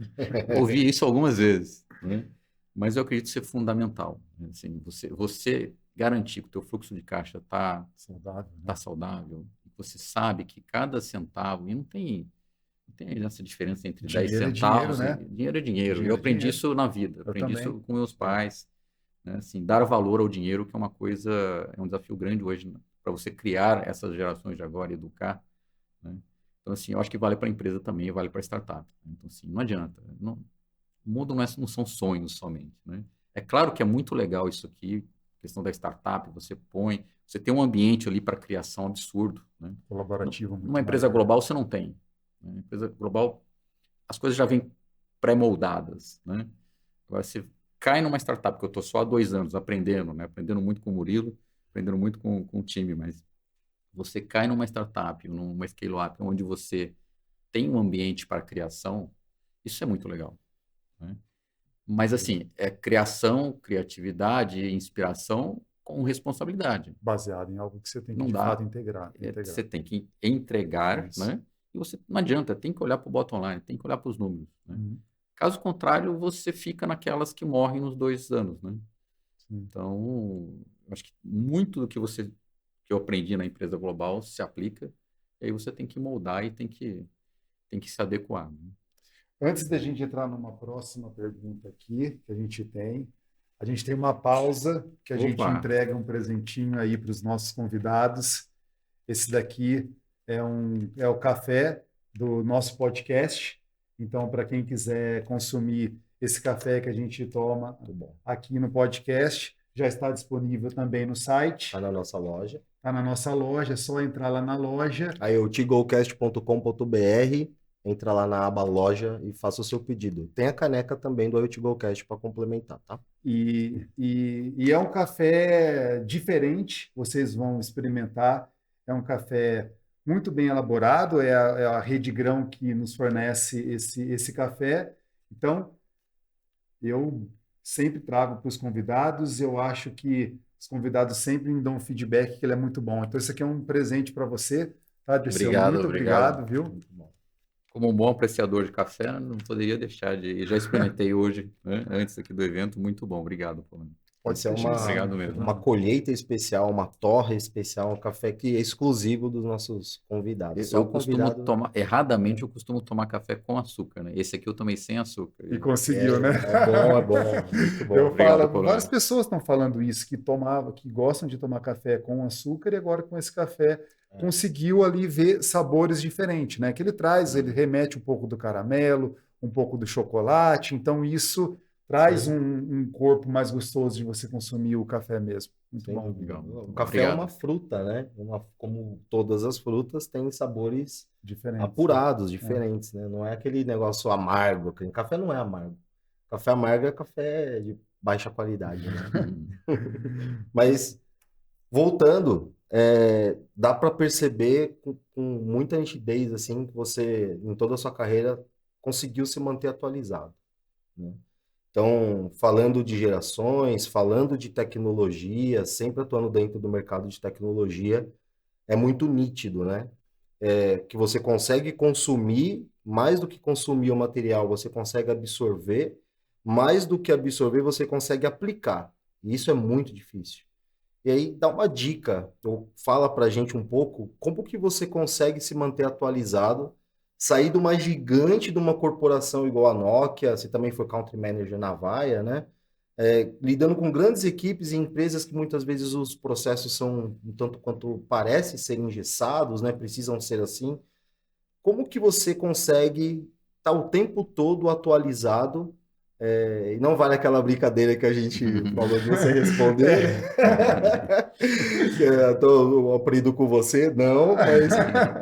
Ouvi isso algumas vezes, né? Mas eu acredito ser fundamental. Né? Assim, você garantir que o teu fluxo de caixa está Saudável, né? tá saudável, você sabe que cada centavo, e não tem essa diferença entre 10 Dinheiro é dinheiro, centavos, né? dinheiro é dinheiro. Dinheiro Eu é aprendi dinheiro. isso na vida, Eu aprendi também. isso com meus pais, né? Assim, dar valor ao dinheiro, que é uma coisa, é um desafio grande hoje, para você criar essas gerações de agora, educar, né? Então, assim, eu acho que vale para a empresa também, vale para a startup, né? Então, assim, não adianta, o mundo não são sonhos somente, né? É claro que é muito legal isso aqui, questão da startup, você tem um ambiente ali para criação absurdo, né? Colaborativo muito Numa empresa maior. global você não tem, né? Empresa global, as coisas já vêm pré-moldadas, né? Agora você cai numa startup, que eu estou só há 2 anos aprendendo, né? Aprendendo muito com o Murilo, aprendendo muito com o time, mas você cai numa startup, numa scale-up, onde você tem um ambiente para criação, isso é muito legal, né? Mas, assim, é criação, criatividade e inspiração com responsabilidade. Baseado em algo que você tem que, Não de fato, dá. integrar. Você tem que entregar, Isso. né? E você não adianta, tem que olhar para o bottom line, tem que olhar para os números, né? Uhum. Caso contrário, você fica naquelas que morrem nos 2 anos, né? Sim. Então, eu acho que muito do que eu aprendi na empresa global se aplica, e aí você tem que moldar e tem que se adequar, né? Antes da gente entrar numa próxima pergunta aqui, que a gente tem uma pausa que a gente Opa! entrega um presentinho aí para os nossos convidados. Esse daqui é o café do nosso podcast. Então, para quem quiser consumir esse café que a gente toma aqui no podcast, já está disponível também no site. Está na nossa loja. Está na nossa loja, é só entrar lá na loja. Aí o tigocast.com.br, entra lá na aba loja e faça o seu pedido. Tem a caneca também do IoTGoCast para complementar, tá? E é um café diferente, vocês vão experimentar. É um café muito bem elaborado, é a Rede Grão que nos fornece esse café. Então, eu sempre trago para os convidados, eu acho que os convidados sempre me dão um feedback que ele é muito bom. Então, isso aqui é um presente para você, tá, Dirceu? Obrigado, Muito obrigado, viu? Muito bom. Como um bom apreciador de café, não poderia deixar de... Já experimentei hoje, né, antes aqui do evento. Muito bom. Obrigado, Paulo. Pode ser Obrigado mesmo. uma colheita especial, uma torre especial, um café que é exclusivo dos nossos convidados. Só Eu costumo convidado... tomar, erradamente, eu costumo tomar café com açúcar, né? Esse aqui eu tomei sem açúcar. E conseguiu, né? É bom, muito bom. Obrigado, falo, Paulo. várias pessoas estão falando isso, que gostam de tomar café com açúcar e agora com esse café conseguiu ali ver sabores diferentes, né? Que ele traz, ele remete um pouco do caramelo, um pouco do chocolate, então isso traz um corpo mais gostoso de você consumir o café mesmo. Muito Sem bom. dúvida. Legal. O café é Obrigado. uma fruta, né? Como todas as frutas, tem sabores Diferente. apurados, diferentes, né? Não é aquele negócio amargo. Café não é amargo. Café amargo é café de baixa qualidade, né? Mas, voltando, dá para perceber com muita nitidez, assim, que você, em toda a sua carreira, conseguiu se manter atualizado, né? Então, falando de gerações, falando de tecnologia, sempre atuando dentro do mercado de tecnologia, é muito nítido, né? Que você consegue consumir, mais do que consumir o material, você consegue absorver, mais do que absorver, você consegue aplicar. E isso é muito difícil. E aí, dá uma dica, ou fala para a gente um pouco, como que você consegue se manter atualizado, sair de uma gigante de uma corporação igual a Nokia, você também foi country manager na Vaia, né? Lidando com grandes equipes e empresas que muitas vezes os processos são um tanto quanto parecem ser engessados, né? Precisam ser assim. Como que você consegue estar o tempo todo atualizado? E não vale aquela brincadeira que a gente falou de você responder, que eu aprendo com você, não, mas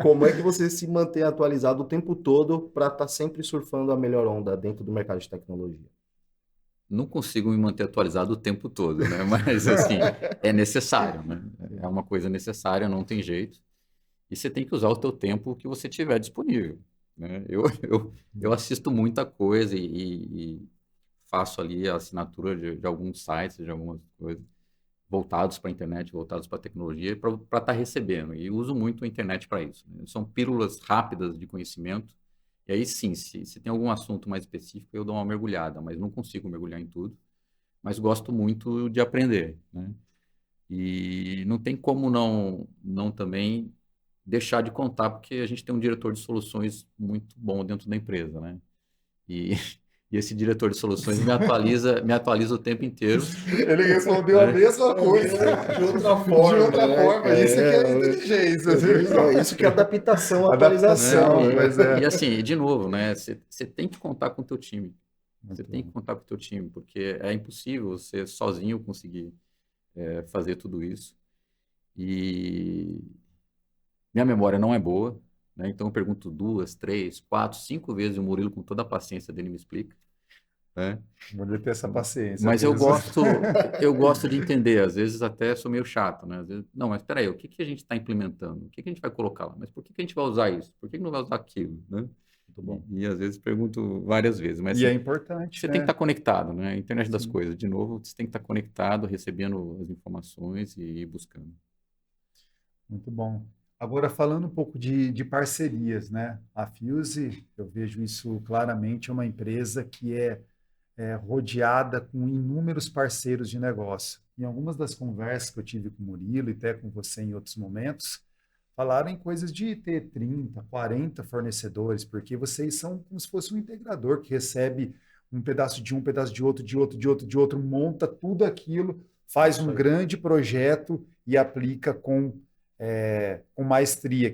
como é que você se mantém atualizado o tempo todo para estar sempre surfando a melhor onda dentro do mercado de tecnologia? Não consigo me manter atualizado o tempo todo, né? Mas, assim, é necessário, né? É uma coisa necessária, não tem jeito. E você tem que usar o teu tempo que você tiver disponível, né? Eu assisto muita coisa e faço ali a assinatura de alguns sites, de algumas coisas voltados para a internet, voltados para a tecnologia, para estar recebendo. E uso muito a internet para isso, né? São pílulas rápidas de conhecimento. E aí sim, se tem algum assunto mais específico, eu dou uma mergulhada, mas não consigo mergulhar em tudo. Mas gosto muito de aprender, né? E não tem como não também deixar de contar, porque a gente tem um diretor de soluções muito bom dentro da empresa, né? E, e esse diretor de soluções me atualiza o tempo inteiro, Ele respondeu a né? mesma coisa. De outra forma, De outra né, forma, cara? isso que é inteligência. Isso que é adaptação, Adaptação, atualização, né? pois é. E assim, de novo, né? Você tem que contar com o teu time. Você Muito tem que bom. contar com o teu time, porque é impossível você sozinho conseguir fazer tudo isso. E minha memória não é boa, né? Então eu pergunto 2, 3, 4, 5 vezes e o Murilo, com toda a paciência dele, me explica, né? Vou ter essa paciência Mas eu mesmo. gosto de entender, às vezes até sou meio chato, né? Às vezes, não, mas espera aí, o que que a gente está implementando? O que que a gente vai colocar lá? Mas por que que a gente vai usar isso? Por que que não vai usar aquilo, né? Muito bom. E às vezes pergunto várias vezes, mas E é assim, importante, você tem que né? estar conectado, né? Internet das Sim. coisas, de novo, você tem que estar conectado, recebendo as informações e ir buscando. Muito bom. Agora, falando um pouco de parcerias, né? A Fuse, eu vejo isso claramente, é uma empresa que é rodeada com inúmeros parceiros de negócio. Em algumas das conversas que eu tive com o Murilo e até com você em outros momentos, falaram em coisas de ter 30, 40 fornecedores, porque vocês são como se fosse um integrador que recebe um pedaço de um, pedaço de outro, de outro, de outro, de outro, monta tudo aquilo, faz Isso um aí. grande projeto e aplica com maestria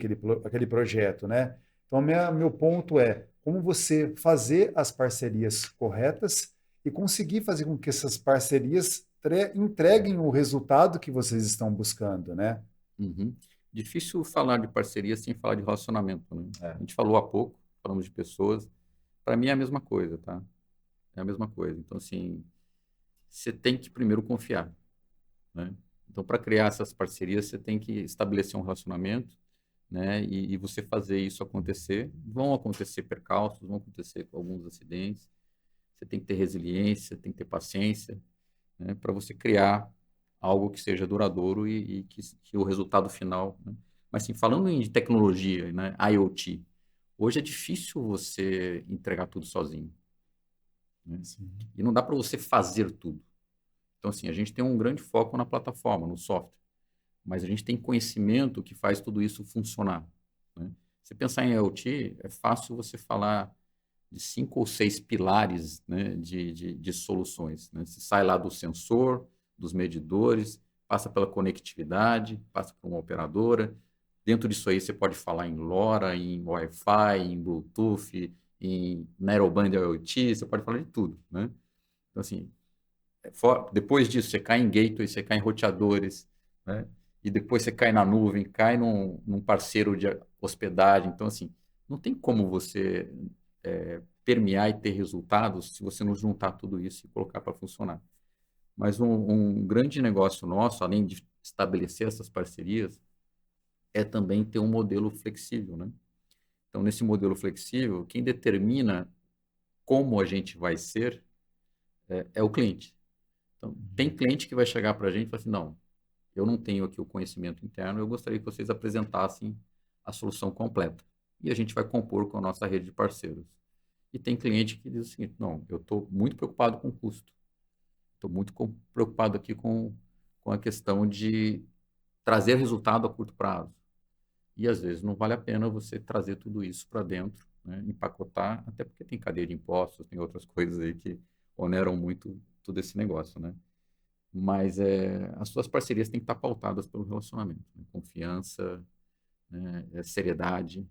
aquele projeto, né? Então, meu ponto é como você fazer as parcerias corretas e conseguir fazer com que essas parcerias entreguem o resultado que vocês estão buscando, né? Uhum. Difícil falar de parceria sem falar de relacionamento, né? É. A gente falou há pouco, falamos de pessoas. Para mim é a mesma coisa, tá? É a mesma coisa. Então, assim, você tem que primeiro confiar, né? Então, para criar essas parcerias, você tem que estabelecer um relacionamento, né? E você fazer isso acontecer. Vão acontecer percalços, vão acontecer alguns acidentes. Você tem que ter resiliência, tem que ter paciência, né? Para você criar algo que seja duradouro e que o resultado final, né? Mas, assim, falando em tecnologia, né? IoT, hoje é difícil você entregar tudo sozinho, né? Sim. E não dá para você fazer tudo. Então, assim, a gente tem um grande foco na plataforma, no software, mas a gente tem conhecimento que faz tudo isso funcionar, né? Se pensar em IoT, é fácil você falar de 5 ou 6 pilares, né, de soluções, né? Você sai lá do sensor, dos medidores, passa pela conectividade, passa por uma operadora. Dentro disso aí você pode falar em LoRa, em Wi-Fi, em Bluetooth, em Narrowband IoT, você pode falar de tudo, né? Então, assim, depois disso, você cai em gateway, você cai em roteadores, né? E depois você cai na nuvem, cai num parceiro de hospedagem. Então, assim, não tem como você permear e ter resultados se você não juntar tudo isso e colocar para funcionar. Mas um grande negócio nosso, além de estabelecer essas parcerias, é também ter um modelo flexível, né? Então, nesse modelo flexível, quem determina como a gente vai ser é o cliente. Então, tem cliente que vai chegar para a gente e falar assim, não, eu não tenho aqui o conhecimento interno, eu gostaria que vocês apresentassem a solução completa. E a gente vai compor com a nossa rede de parceiros. E tem cliente que diz o seguinte, não, eu estou muito preocupado com o custo. Estou muito preocupado aqui com a questão de trazer resultado a curto prazo. E às vezes não vale a pena você trazer tudo isso para dentro, né, empacotar, até porque tem cadeia de impostos, tem outras coisas aí que oneram muito todo esse negócio, né? Mas as suas parcerias têm que estar pautadas pelo relacionamento, né? Confiança, né, seriedade.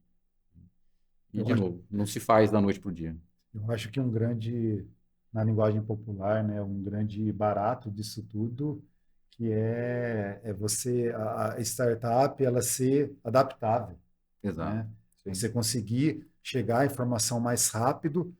E, Eu de acho, novo, não se faz da noite para o dia. eu acho que um grande, na linguagem popular, né, um grande barato disso tudo, que é você, a startup, ela ser adaptável, Exato. né? Sim. Você conseguir chegar à informação mais rápido,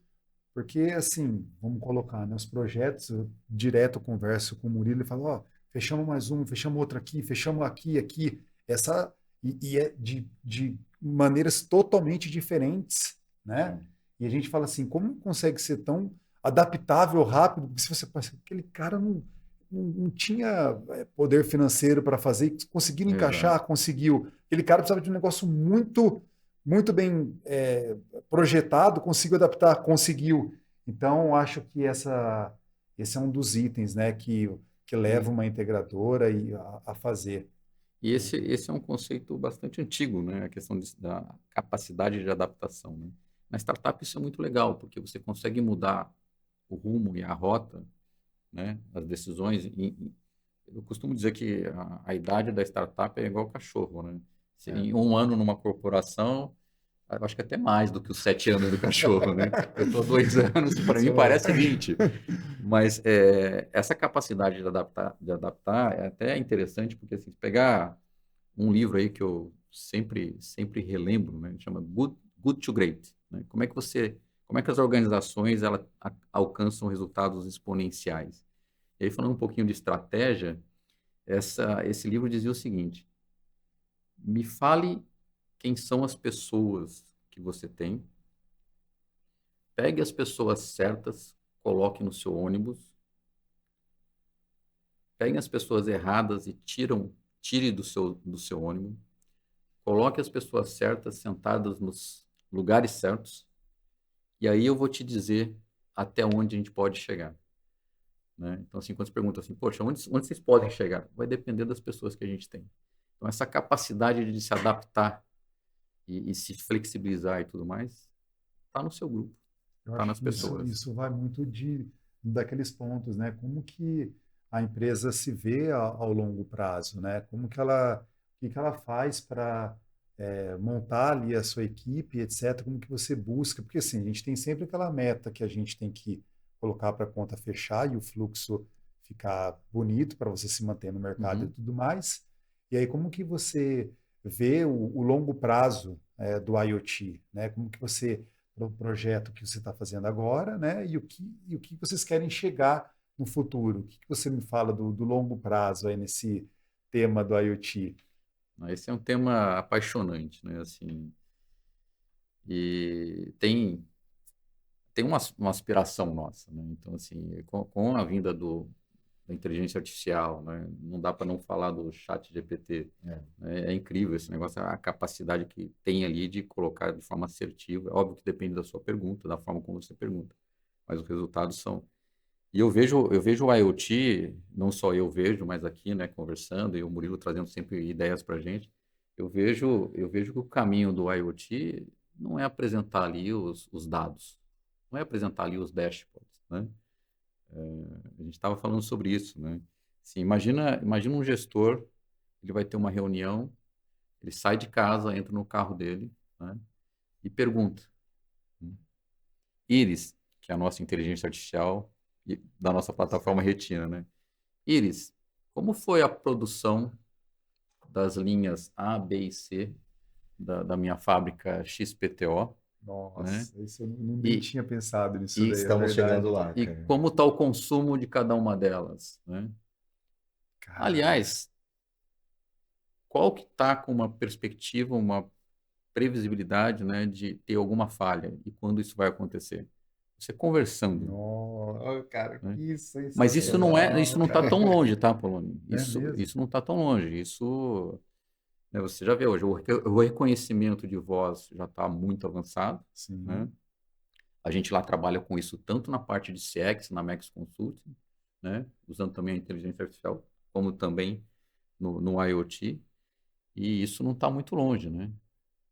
porque, assim, vamos colocar, né, os projetos, eu direto converso com o Murilo e falo, ó, fechamos mais um, fechamos outro aqui, fechamos aqui, aqui, essa, e é de maneiras totalmente diferentes, né? Sim. E a gente fala assim, como consegue ser tão adaptável, rápido? Porque se você pensa, aquele cara não tinha poder financeiro para fazer, conseguiram Exato. encaixar, conseguiu. Aquele cara precisava de um negócio muito bem projetado, conseguiu adaptar, conseguiu. Então, acho que esse é um dos itens, né, que leva E, uma integradora a fazer. e esse é um conceito bastante antigo, né? A questão da capacidade de adaptação, né? Na startup isso é muito legal, porque você consegue mudar o rumo e a rota, né? As decisões. Eu costumo dizer que a idade da startup é igual cachorro, né? Se É. em um ano numa corporação, eu acho que até mais do que os 7 anos do cachorro, né? Eu estou 2 anos, para mim Só- parece 20. Mas essa capacidade de adaptar é até interessante, porque assim, se pegar um livro aí que eu sempre relembro, né? Chama Good to Great, né? Como é que as organizações alcançam resultados exponenciais? E aí, falando um pouquinho de estratégia, esse livro dizia o seguinte: me fale quem são as pessoas que você tem, pegue as pessoas certas, coloque no seu ônibus, pegue as pessoas erradas e tire do seu ônibus, coloque as pessoas certas sentadas nos lugares certos, e aí eu vou te dizer até onde a gente pode chegar. Né? Então, assim, quando você pergunta assim, poxa, onde vocês podem chegar? Vai depender das pessoas que a gente tem. Então, essa capacidade de se adaptar e se flexibilizar e tudo mais, está no seu grupo, Eu está acho nas que isso, pessoas. isso vai muito daqueles pontos, né? Como que a empresa se vê ao longo prazo, né? Como que o que ela faz para montar ali a sua equipe, etc. Como que você busca? Porque assim, a gente tem sempre aquela meta que a gente tem que colocar para a conta fechar e o fluxo ficar bonito para você se manter no mercado e Uhum. tudo mais. E aí, como que você vê o longo prazo do IoT, né? Como que você para o projeto que você está fazendo agora, né? E o que vocês querem chegar no futuro? O que você me fala do longo prazo aí nesse tema do IoT? Esse é um tema apaixonante, né? Assim, e tem uma aspiração nossa, né? Então, assim, com a vinda da inteligência artificial, né? Não dá para não falar do chat GPT. É. Né? É incrível esse negócio, a capacidade que tem ali de colocar de forma assertiva. É óbvio que depende da sua pergunta, da forma como você pergunta, mas os resultados são. E eu vejo o IoT, não só eu vejo, mas aqui, né, conversando, e o Murilo trazendo sempre ideias para a gente, eu vejo que o caminho do IoT não é apresentar ali os dados, não é apresentar ali os dashboards, né? A gente estava falando sobre isso, né? Assim, imagina um gestor, ele vai ter uma reunião, ele sai de casa, entra no carro dele, né, e pergunta, Iris, que é a nossa inteligência artificial, da nossa plataforma Retina, né? Iris, como foi a produção das linhas A, B e C da minha fábrica XPTO, né? Nossa, isso eu nem E, tinha pensado nisso e, daí, é Estamos verdade. chegando lá, e cara. como está o consumo de cada uma delas, né? Caramba. Aliás, qual que está com uma perspectiva, uma previsibilidade, né, de ter alguma falha e quando isso vai acontecer? Você conversando, Nossa, cara, né? que Mas isso não é, isso sensacional, não está cara. tão longe, tá, Polônio? É Isso mesmo? não está tão longe. Isso, né, você já vê hoje, o reconhecimento de voz já está muito avançado, né? Sim. A gente lá trabalha com isso tanto na parte de CX, na Max Consulting, né, usando também a inteligência artificial, como também no IoT, e isso não está muito longe, né?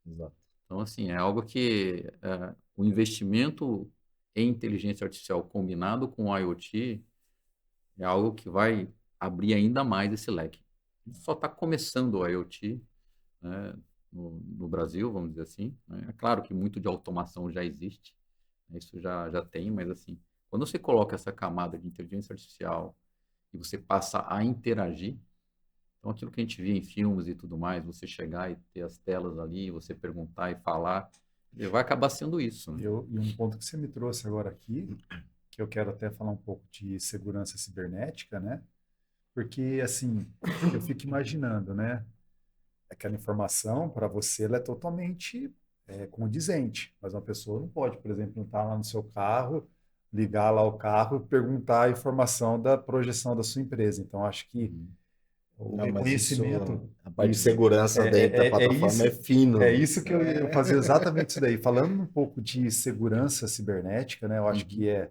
Exato. Então, assim, é algo que o investimento em inteligência artificial combinado com o IoT é algo que vai abrir ainda mais esse leque. Só está começando o IoT, né, no Brasil, vamos dizer assim, né? É claro que muito de automação já existe, né, isso já tem, mas assim, quando você coloca essa camada de inteligência artificial e você passa a interagir, então aquilo que a gente via em filmes e tudo mais, você chegar e ter as telas ali, você perguntar e falar, vai acabar sendo isso, né? E um ponto que você me trouxe agora aqui, que eu quero até falar um pouco de segurança cibernética, né? Porque, assim, eu fico imaginando, né? Aquela informação, para você, ela é totalmente condizente. Mas uma pessoa não pode, por exemplo, estar lá no seu carro, ligar lá o carro e perguntar a informação da projeção da sua empresa. Então, acho que Uhum. o Não, mas isso, reconhecimento, a parte de isso, segurança dentro da plataforma é é fino. isso que eu ia fazer exatamente isso daí. Falando um pouco de segurança cibernética, né? Eu acho que Uhum.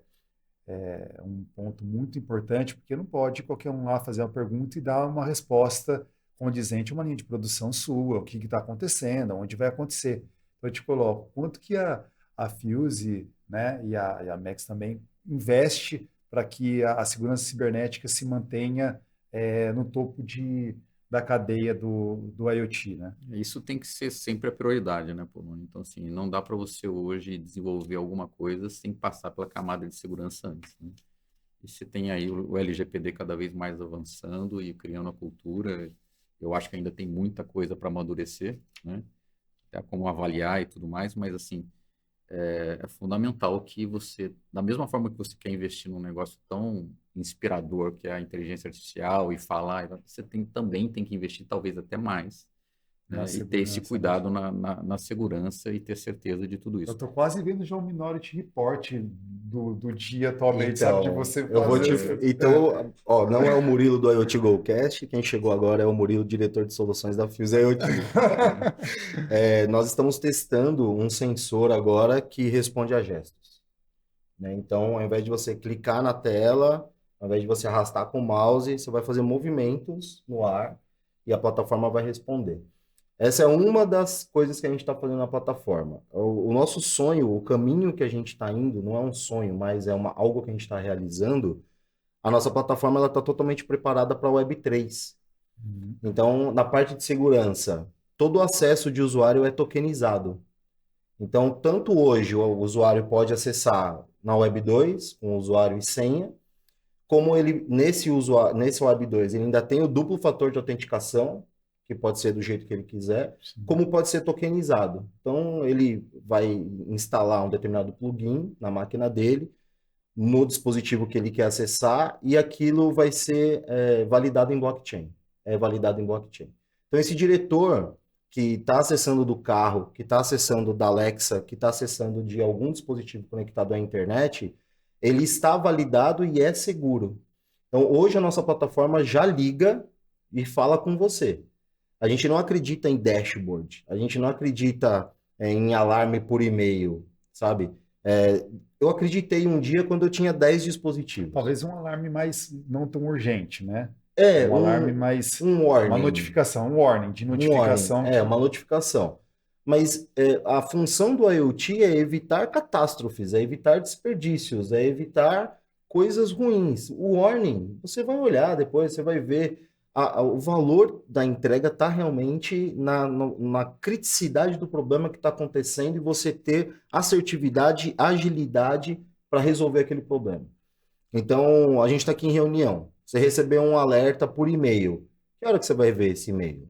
é um ponto muito importante, porque não pode qualquer um lá fazer uma pergunta e dar uma resposta condizente a uma linha de produção sua, o que está acontecendo, onde vai acontecer. Então, eu te coloco, quanto que a Fuse, né, e a Max também investe para que a segurança cibernética se mantenha no topo da cadeia do IoT, né? Isso tem que ser sempre a prioridade, né, Polônia? Então, assim, não dá para você hoje desenvolver alguma coisa sem passar pela camada de segurança antes, né? E você tem aí o LGPD cada vez mais avançando e criando a cultura. Eu acho que ainda tem muita coisa para amadurecer, né? Até como avaliar e tudo mais, mas, assim, é fundamental que você, da mesma forma que você quer investir num negócio tão inspirador que é a inteligência artificial e falar, você também tem que investir talvez até mais, Na né? E ter esse segurança, né? cuidado na segurança e ter certeza de tudo Eu isso. tô quase vendo já o Minority Report do dia atualmente, sabe? De Então, você eu vou te. fazer. Então, ó, não é o Murilo do IoT GoCast, quem chegou agora é o Murilo, diretor de soluções da Fuse IoT. Nós estamos testando um sensor agora que responde a gestos, né? Então, ao invés de você clicar na tela, ao invés de você arrastar com o mouse, você vai fazer movimentos no ar e a plataforma vai responder. Essa é uma das coisas que a gente está fazendo na plataforma. O nosso sonho, o caminho que a gente está indo, não é um sonho, mas é algo que a gente está realizando. A nossa plataforma está totalmente preparada para a Web3. Uhum. Então, na parte de segurança, todo o acesso de usuário é tokenizado. Então, tanto hoje o usuário pode acessar na Web2, com usuário e senha, como ele, nesse Web 2, ele ainda tem o duplo fator de autenticação, que pode ser do jeito que ele quiser, Sim. como pode ser tokenizado. Então, ele vai instalar um determinado plugin na máquina dele, no dispositivo que ele quer acessar, e aquilo vai ser validado em blockchain. É validado em blockchain. Então, esse diretor que está acessando do carro, que está acessando da Alexa, que está acessando de algum dispositivo conectado à internet, ele está validado e é seguro. Então, hoje a nossa plataforma já liga e fala com você. A gente não acredita em dashboard, a gente não acredita em alarme por e-mail, sabe? Eu acreditei um dia quando eu tinha 10 dispositivos. Talvez um alarme mais não tão urgente, né? É, Um alarme mais. um Uma warning. notificação, um warning de Um warning, notificação que. uma notificação. Mas a função do IoT é evitar catástrofes, é evitar desperdícios, é evitar coisas ruins. O warning, você vai olhar depois, você vai ver o valor da entrega está realmente na criticidade do problema que está acontecendo e você ter assertividade, agilidade para resolver aquele problema. Então, a gente está aqui em reunião. Você recebeu um alerta por e-mail. Que hora que você vai ver esse e-mail?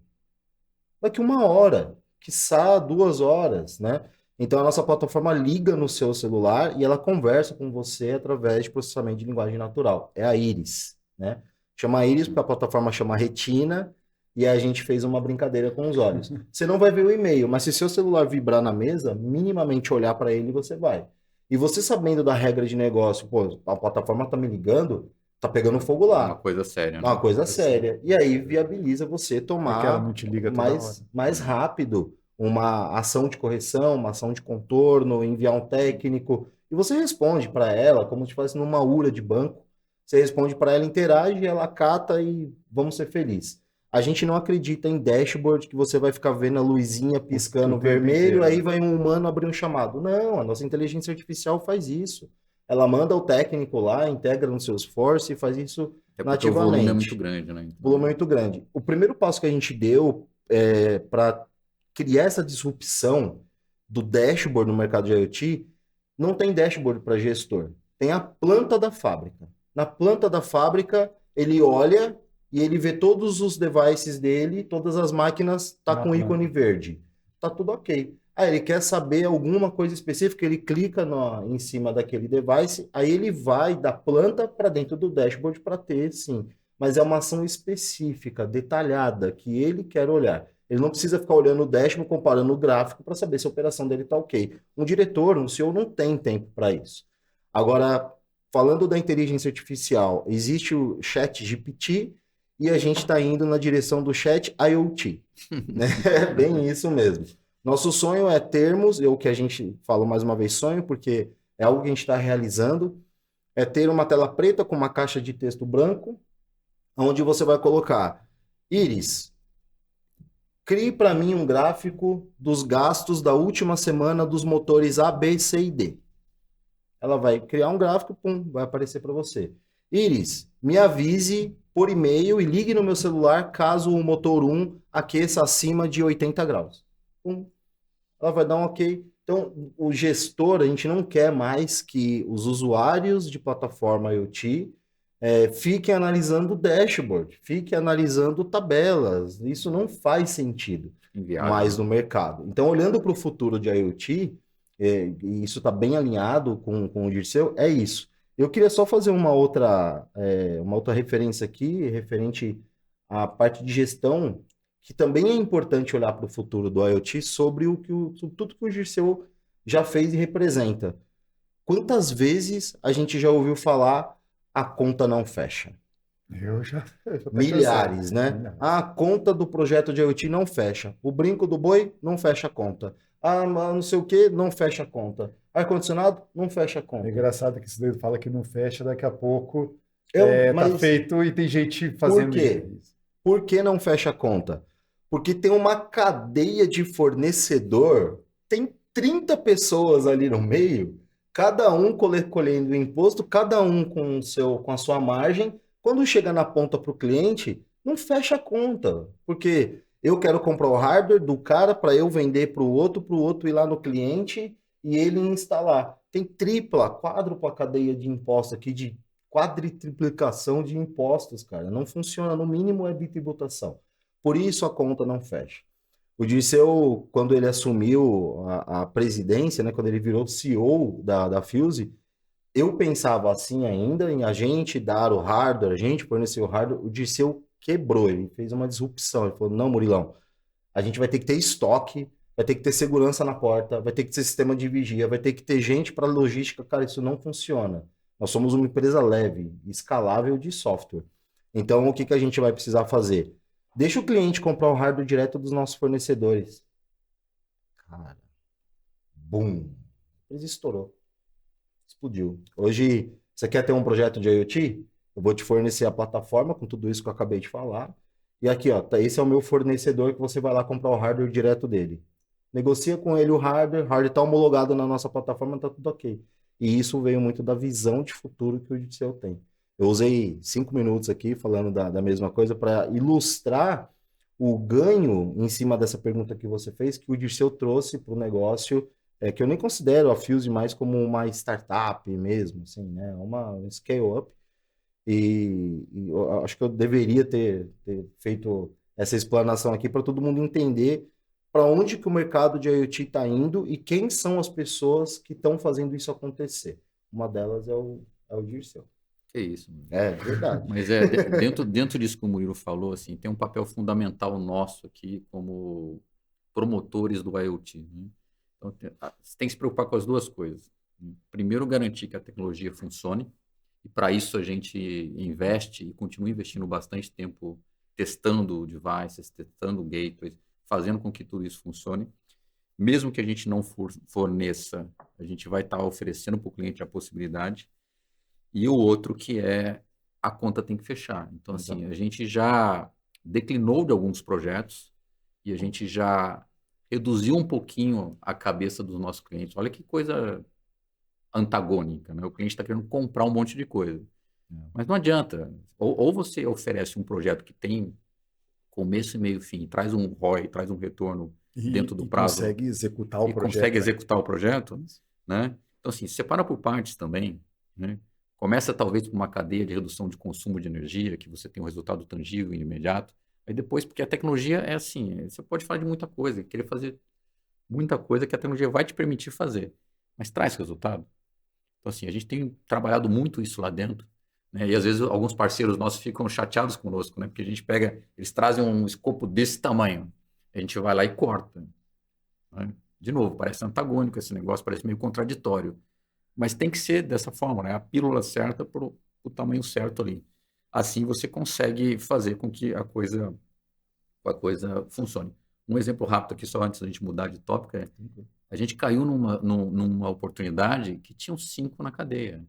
Daqui 1 hora, quiçá 2 horas, né? Então, a nossa plataforma liga no seu celular e ela conversa com você através de processamento de linguagem natural. É a Iris, né? Chama Iris porque a plataforma chama Retina e a gente fez uma brincadeira com os olhos. Você não vai ver o e-mail, mas se seu celular vibrar na mesa, minimamente olhar para ele, você vai. E você sabendo da regra de negócio, pô, a plataforma tá me ligando, tá pegando fogo É uma lá. coisa séria, Uma né? coisa séria. E aí viabiliza você Porque ela não tomar te liga toda hora. mais rápido uma ação de correção, uma ação de contorno, enviar um técnico. E você responde para ela, como se fosse numa URA de banco. Você responde para ela, interage, ela cata e vamos ser felizes. A gente não acredita em dashboard que você vai ficar vendo a luzinha piscando O tempo vermelho, inteiro, aí né? vai um humano abrir um chamado. Não, a nossa inteligência artificial faz isso. Ela manda o técnico lá, integra no Salesforce e faz isso Até porque o volume é muito nativamente. grande, né? O volume é Então, muito grande. O primeiro passo que a gente deu para criar essa disrupção do dashboard no mercado de IoT, não tem dashboard para gestor. Tem a planta da fábrica. Na planta da fábrica, ele olha e ele vê todos os devices dele, todas as máquinas, tá Na com ícone planta. verde. Tá tudo ok. Aí ele quer saber alguma coisa específica, ele clica em cima daquele device, aí ele vai da planta para dentro do dashboard para ter, sim. Mas é uma ação específica, detalhada, que ele quer olhar. Ele não precisa ficar olhando o dashboard, comparando o gráfico para saber se a operação dele está ok. Um diretor, um CEO não tem tempo para isso. Agora, falando da inteligência artificial, existe o Chat GPT e a gente está indo na direção do Chat IoT. Né? É bem isso mesmo. Nosso sonho é termos, o que a gente fala mais uma vez sonho, porque é algo que a gente está realizando, é ter uma tela preta com uma caixa de texto branco, onde você vai colocar Iris, crie para mim um gráfico dos gastos da última semana dos motores A, B, C e D. Ela vai criar um gráfico, pum, vai aparecer para você. Iris, me avise por e-mail e ligue no meu celular caso o motor 1 aqueça acima de 80 graus. Pum, ela vai dar um ok. Então, o gestor, a gente não quer mais que os usuários de plataforma IoT fiquem analisando dashboard, fiquem analisando tabelas. Isso não faz sentido inviável, mais né? no mercado. Então, olhando para o futuro de IoT, e isso está bem alinhado com o Dirceu, é isso. Eu queria só fazer uma outra referência aqui, referente à parte de gestão, que também é importante olhar para o futuro do IoT sobre sobre tudo que o Dirceu já fez e representa. Quantas vezes a gente já ouviu falar a conta não fecha? Eu já tô cansado. Milhares, né? Milhares. A conta do projeto de IoT não fecha. O brinco do boi não fecha a conta. Mas não sei o que não fecha a conta. Ar-condicionado não fecha a É conta. engraçado que esse dedo fala que não fecha, daqui a pouco tá Mas feito e tem gente por fazendo quê? isso. Por que não fecha a conta? Porque tem uma cadeia de fornecedor, tem 30 pessoas ali no meio, cada um colhendo o imposto, cada um com a sua margem. Quando chega na ponta para o cliente, não fecha a conta, porque eu quero comprar o hardware do cara para eu vender para o outro ir lá no cliente e ele instalar. Tem tripla, quádrupla cadeia de imposto aqui, de quadriplicação de impostos, cara. Não funciona, no mínimo é bitributação. Por isso a conta não fecha. O Dirceu, quando ele assumiu a presidência, né, quando ele virou CEO da Fuse, eu pensava assim ainda em a gente dar o hardware, a gente fornecer o hardware. O Dirceu quebrou, ele fez uma disrupção. Ele falou: não, Murilão, a gente vai ter que ter estoque, vai ter que ter segurança na porta, vai ter que ter sistema de vigia, vai ter que ter gente para logística. Cara, isso não funciona. Nós somos uma empresa leve, escalável de software. Então, o que que a gente vai precisar fazer? Deixa o cliente comprar o hardware direto dos nossos fornecedores. Cara, bum! Ele estourou. Explodiu. Hoje, você quer ter um projeto de IoT? Eu vou te fornecer a plataforma com tudo isso que eu acabei de falar. E aqui, ó, esse é o meu fornecedor que você vai lá comprar o hardware direto dele. Negocia com ele o hardware está homologado na nossa plataforma, tá tudo ok. E isso veio muito da visão de futuro que o Dirceu tem. Eu usei 5 minutos aqui falando da mesma coisa para ilustrar o ganho em cima dessa pergunta que você fez, que o Dirceu trouxe para o negócio é que eu nem considero a Fuse mais como uma startup mesmo, assim, né? Uma scale-up. E eu acho que eu deveria ter feito essa explanação aqui para todo mundo entender para onde que o mercado de IoT está indo e quem são as pessoas que estão fazendo isso acontecer. Uma delas é o Dirceu. Que isso, mano. É verdade. Mas dentro disso que o Murilo falou, assim, tem um papel fundamental nosso aqui como promotores do IoT, né? Então, você tem que se preocupar com as duas coisas. Primeiro, garantir que a tecnologia funcione, e para isso a gente investe e continua investindo bastante tempo testando devices, testando gateways, fazendo com que tudo isso funcione. Mesmo que a gente não forneça, a gente vai estar oferecendo para o cliente a possibilidade. E o outro que é a conta tem que fechar. Então, assim, a gente já declinou de alguns projetos e a gente já reduziu um pouquinho a cabeça dos nossos clientes. Olha que coisa antagônica, né? O cliente está querendo comprar um monte de coisa. Mas não adianta. Ou você oferece um projeto que tem começo e meio fim, traz um ROI, traz um retorno dentro do prazo. Consegue executar o e projeto. consegue executar o projeto, né? Então, assim, separa por partes também, né? Começa talvez com uma cadeia de redução de consumo de energia, que você tem um resultado tangível e imediato. Aí depois, porque a tecnologia é assim, você pode falar de muita coisa, querer fazer muita coisa que a tecnologia vai te permitir fazer, mas traz resultado. Então, assim, a gente tem trabalhado muito isso lá dentro, né? E às vezes alguns parceiros nossos ficam chateados conosco, né? Porque a gente pega, eles trazem um escopo desse tamanho, a gente vai lá e corta, né? De novo, parece antagônico esse negócio, parece meio contraditório. Mas tem que ser dessa forma, né? A pílula certa para o tamanho certo ali. Assim você consegue fazer com que a coisa funcione. Um exemplo rápido aqui, só antes da gente mudar de tópico, é a gente caiu numa oportunidade que tinham 5 na cadeia.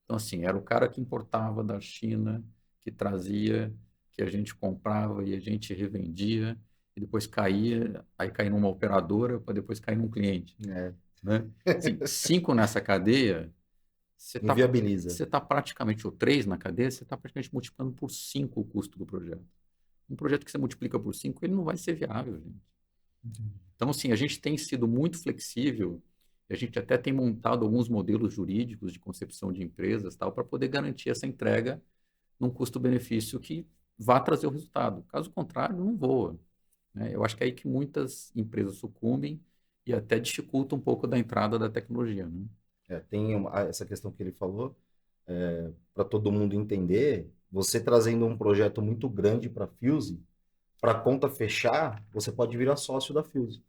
Então, assim, era o cara que importava da China, que trazia, que a gente comprava e a gente revendia, e depois caía, aí caía numa operadora, para depois cair num cliente. Né? Assim, 5 nessa cadeia, Inviabiliza. você tá praticamente, ou 3 na cadeia, você está praticamente multiplicando por 5 o custo do projeto. Um projeto que você multiplica por 5, ele não vai ser viável, gente. Então, assim, a gente tem sido muito flexível, a gente até tem montado alguns modelos jurídicos de concepção de empresas tal, para poder garantir essa entrega num custo-benefício que vá trazer o resultado. Caso contrário, não voa, né? Eu acho que é aí que muitas empresas sucumbem e até dificulta um pouco da entrada da tecnologia, né? Tem essa questão que ele falou, para todo mundo entender, você trazendo um projeto muito grande para a Fuse, para a conta fechar, você pode virar sócio da Fuse.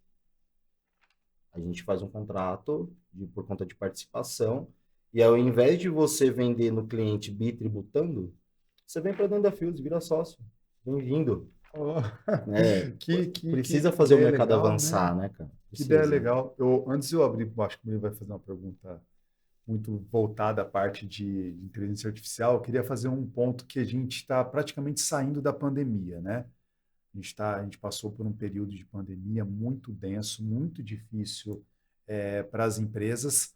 A gente faz um contrato por conta de participação, e ao invés de você vender no cliente bitributando, você vem para dentro da Fuse, vira sócio. Bem-vindo. Oh, Precisa fazer o ideia mercado legal, avançar, né, cara? Que ideia Precisa. legal. Antes de eu abrir, eu acho que ele vai fazer uma pergunta muito voltada à parte de inteligência artificial. Eu queria fazer um ponto que a gente está praticamente saindo da pandemia, né? A gente passou por um período de pandemia muito denso, muito difícil para as empresas,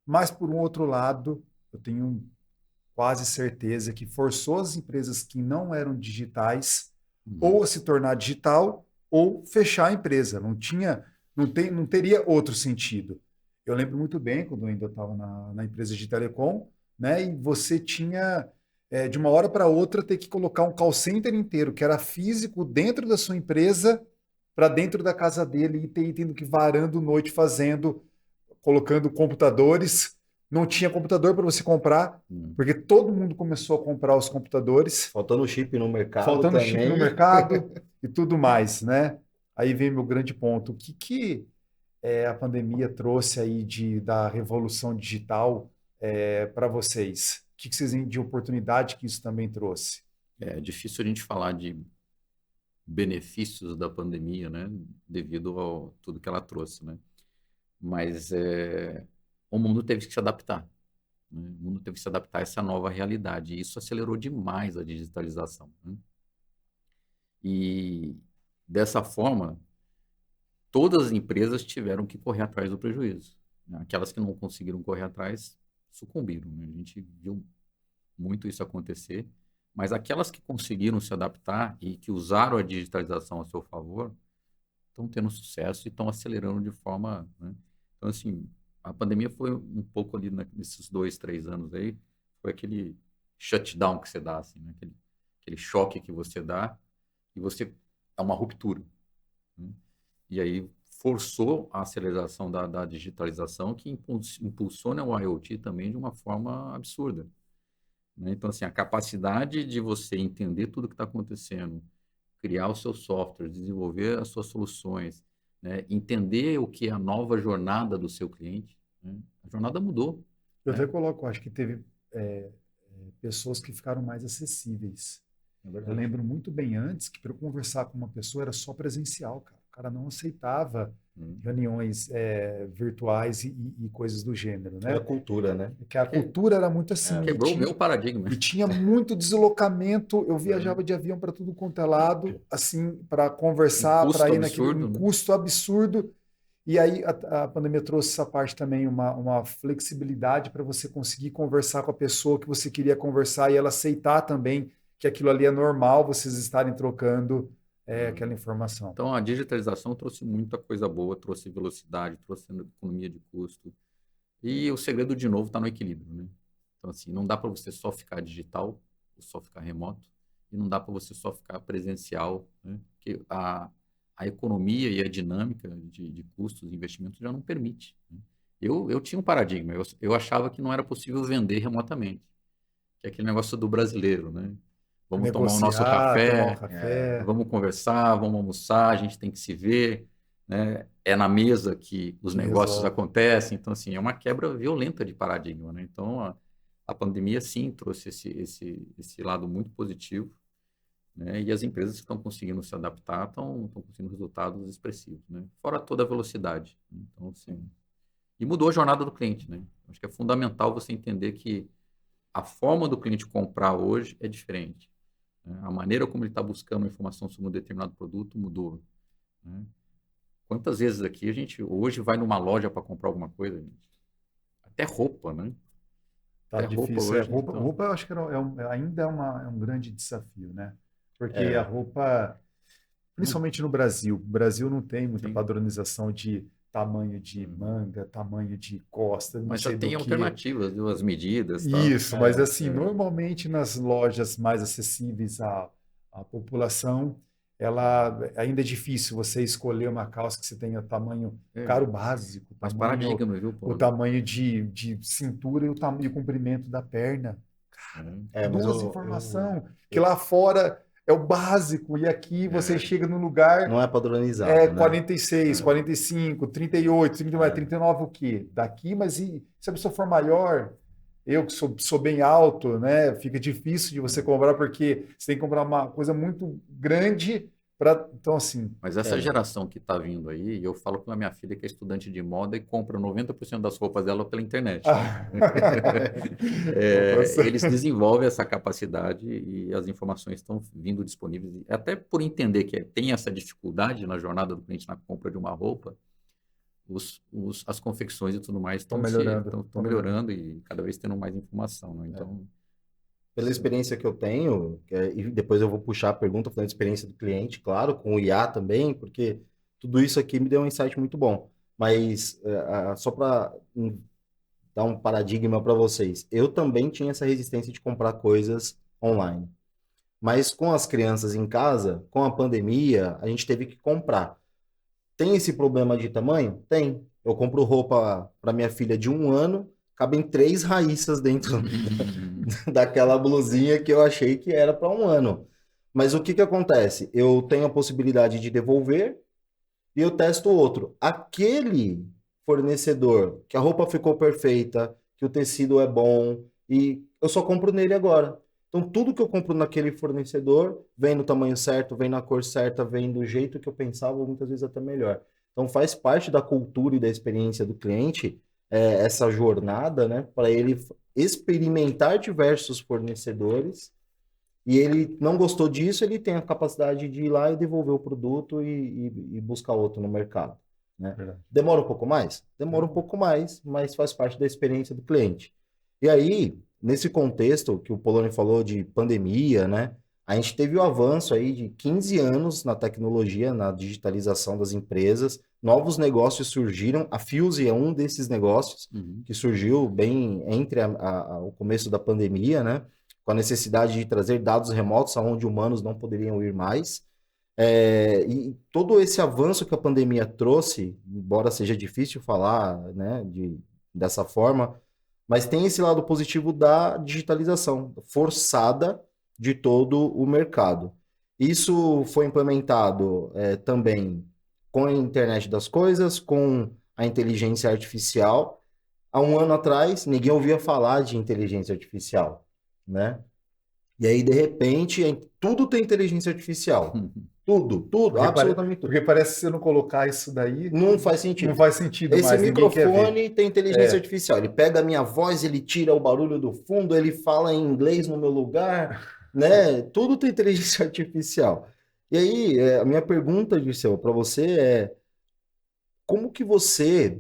mas, por um outro lado, eu tenho quase certeza que forçou as empresas que não eram digitais ou a se tornar digital ou fechar a empresa. Não teria outro sentido. Eu lembro muito bem quando eu ainda estava na empresa de telecom, né? E você tinha de uma hora para outra ter que colocar um call center inteiro, que era físico, dentro da sua empresa, para dentro da casa dele, e tendo que varando noite colocando computadores. Não tinha computador para você comprar, porque todo mundo começou a comprar os computadores. Faltando chip no mercado Faltando também. chip no mercado e tudo mais, né? Aí vem meu grande ponto. O que a pandemia trouxe aí da revolução digital para vocês? O que vocês veem de oportunidade que isso também trouxe? É difícil a gente falar de benefícios da pandemia, né? Devido a tudo que ela trouxe, né? Mas o mundo teve que se adaptar, né? O mundo teve que se adaptar a essa nova realidade. E isso acelerou demais a digitalização, né? E dessa forma, todas as empresas tiveram que correr atrás do prejuízo, né? Aquelas que não conseguiram correr atrás sucumbiram, né? A gente viu muito isso acontecer, mas aquelas que conseguiram se adaptar e que usaram a digitalização a seu favor estão tendo sucesso e estão acelerando de forma, né? Então, assim, a pandemia foi um pouco ali nesses 2, 3 anos aí, foi aquele shutdown que você dá, assim, né? Aquele choque que você dá e você é uma ruptura, né? E aí forçou a aceleração da digitalização que impulsiona o IoT também de uma forma absurda, né? Então, assim, a capacidade de você entender tudo que está acontecendo, criar o seu software, desenvolver as suas soluções, né? Entender o que é a nova jornada do seu cliente, né? A jornada mudou, Eu até né? coloco, acho que teve pessoas que ficaram mais acessíveis. É Eu verdade. lembro muito bem antes que para eu conversar com uma pessoa era só presencial, cara. O cara não aceitava reuniões virtuais e coisas do gênero, É a né? cultura, né? Que a cultura era muito assim, Quebrou o meu paradigma. e tinha muito deslocamento. Eu É. viajava de avião para tudo quanto é lado, assim, para Um conversar, para custo ir naquele absurdo, um né? custo absurdo. E aí a pandemia trouxe essa parte também, uma flexibilidade para você conseguir conversar com a pessoa que você queria conversar e ela aceitar também que aquilo ali é normal, vocês estarem trocando aquela informação. Então, a digitalização trouxe muita coisa boa, trouxe velocidade, trouxe economia de custo. E o segredo, de novo, está no equilíbrio, né? Então, assim, não dá para você só ficar digital, ou só ficar remoto, e não dá para você só ficar presencial, né? Porque a economia e a dinâmica de custos e investimentos já não permite, né? Eu tinha um paradigma, eu achava que não era possível vender remotamente, que é aquele negócio do brasileiro, né? Vamos tomar o nosso Negociar, tomar um café, café. vamos conversar, vamos almoçar, a gente tem que se ver, né? É na mesa que os Que negócios resolve. acontecem. Então, assim, é uma quebra violenta de paradigma, né? Então, a pandemia, sim, trouxe esse lado muito positivo, né? E as empresas que estão conseguindo se adaptar estão conseguindo resultados expressivos, né? Fora toda a velocidade, né? Então, assim, e mudou a jornada do cliente, né? Acho que é fundamental você entender que a forma do cliente comprar hoje é diferente, né? A maneira como ele está buscando informação sobre um determinado produto mudou, né? Quantas vezes aqui a gente hoje vai numa loja para comprar alguma coisa, gente? Até roupa, né? Tá Até roupa difícil. hoje, então. Roupa eu acho que ainda é um grande desafio, né? Porque a É, roupa, Não, principalmente no Brasil, o Brasil não tem muita sim. padronização de tamanho de Uhum. manga, tamanho de costa, não Mas já sei do tem que. alternativas, viu? As medidas, tá? Isso, mas assim, É. normalmente nas lojas mais acessíveis à população, ela ainda é difícil você escolher uma calça que você tenha tamanho É. caro básico, Mas paradigma, viu, o Paulo? tamanho de cintura e o comprimento da perna. mas Duas eu, informações, que lá fora é o básico, e aqui você É. chega no não lugar é padronizado, né? 46, É. 45, 38, 39, 39 o quê? Daqui, mas e se a pessoa for maior? Eu que sou bem alto, né? Fica difícil de você comprar porque você tem que comprar uma coisa muito grande para. Então, assim, Mas essa É, geração que está vindo aí, e eu falo com a minha filha que é estudante de moda e compra 90% das roupas dela pela internet, né? Eles desenvolvem essa capacidade e as informações estão vindo disponíveis. E até por entender que tem essa dificuldade na jornada do cliente na compra de uma roupa, as confecções e tudo mais estão estão melhorando, estão estão melhorando. melhorando e cada vez tendo mais informação, né? Então, pela experiência que eu tenho, e depois eu vou puxar a pergunta falando da experiência do cliente, claro, com o IA também, porque tudo isso aqui me deu um insight muito bom. Mas só para dar um paradigma para vocês, eu também tinha essa resistência de comprar coisas online. Mas com as crianças em casa, com a pandemia, a gente teve que comprar. Tem esse problema de tamanho? Tem. Eu compro roupa para minha filha de 1 ano, cabem 3 raíças dentro daquela blusinha que eu achei que era para 1 ano. Mas o que que acontece? Eu tenho a possibilidade de devolver e eu testo outro. Aquele fornecedor que a roupa ficou perfeita, que o tecido é bom e eu só compro nele agora. Então tudo que eu compro naquele fornecedor vem no tamanho certo, vem na cor certa, vem do jeito que eu pensava, muitas vezes até melhor. Então faz parte da cultura e da experiência do cliente essa jornada, né, para ele experimentar diversos fornecedores e ele não gostou disso, ele tem a capacidade de ir lá e devolver o produto e buscar outro no mercado, né? Verdade. Demora um pouco mais? Demora um pouco mais, mas faz parte da experiência do cliente. E aí, nesse contexto que o Poloni falou de pandemia, né? A gente teve o avanço aí de 15 anos na tecnologia, na digitalização das empresas, novos negócios surgiram. A Fuse é um desses negócios Uhum. que surgiu bem entre o começo da pandemia, né? Com a necessidade de trazer dados remotos aonde humanos não poderiam ir mais. E todo esse avanço que a pandemia trouxe, embora seja difícil falar, né, dessa forma, mas tem esse lado positivo da digitalização forçada de todo o mercado. Isso foi implementado também com a internet das coisas, com a inteligência artificial. Há um ano atrás, ninguém ouvia falar de inteligência artificial, né? E aí, de repente, tudo tem inteligência artificial. Tudo, absolutamente tudo. Porque parece que se você não colocar isso daí, Não faz não sentido. faz sentido Esse mais, ninguém quer ver. microfone tem inteligência artificial. Ele pega a minha voz, ele tira o barulho do fundo, ele fala em inglês no meu lugar, né? Tudo tem inteligência artificial. E aí, a minha pergunta, Dirceu, para você é como que você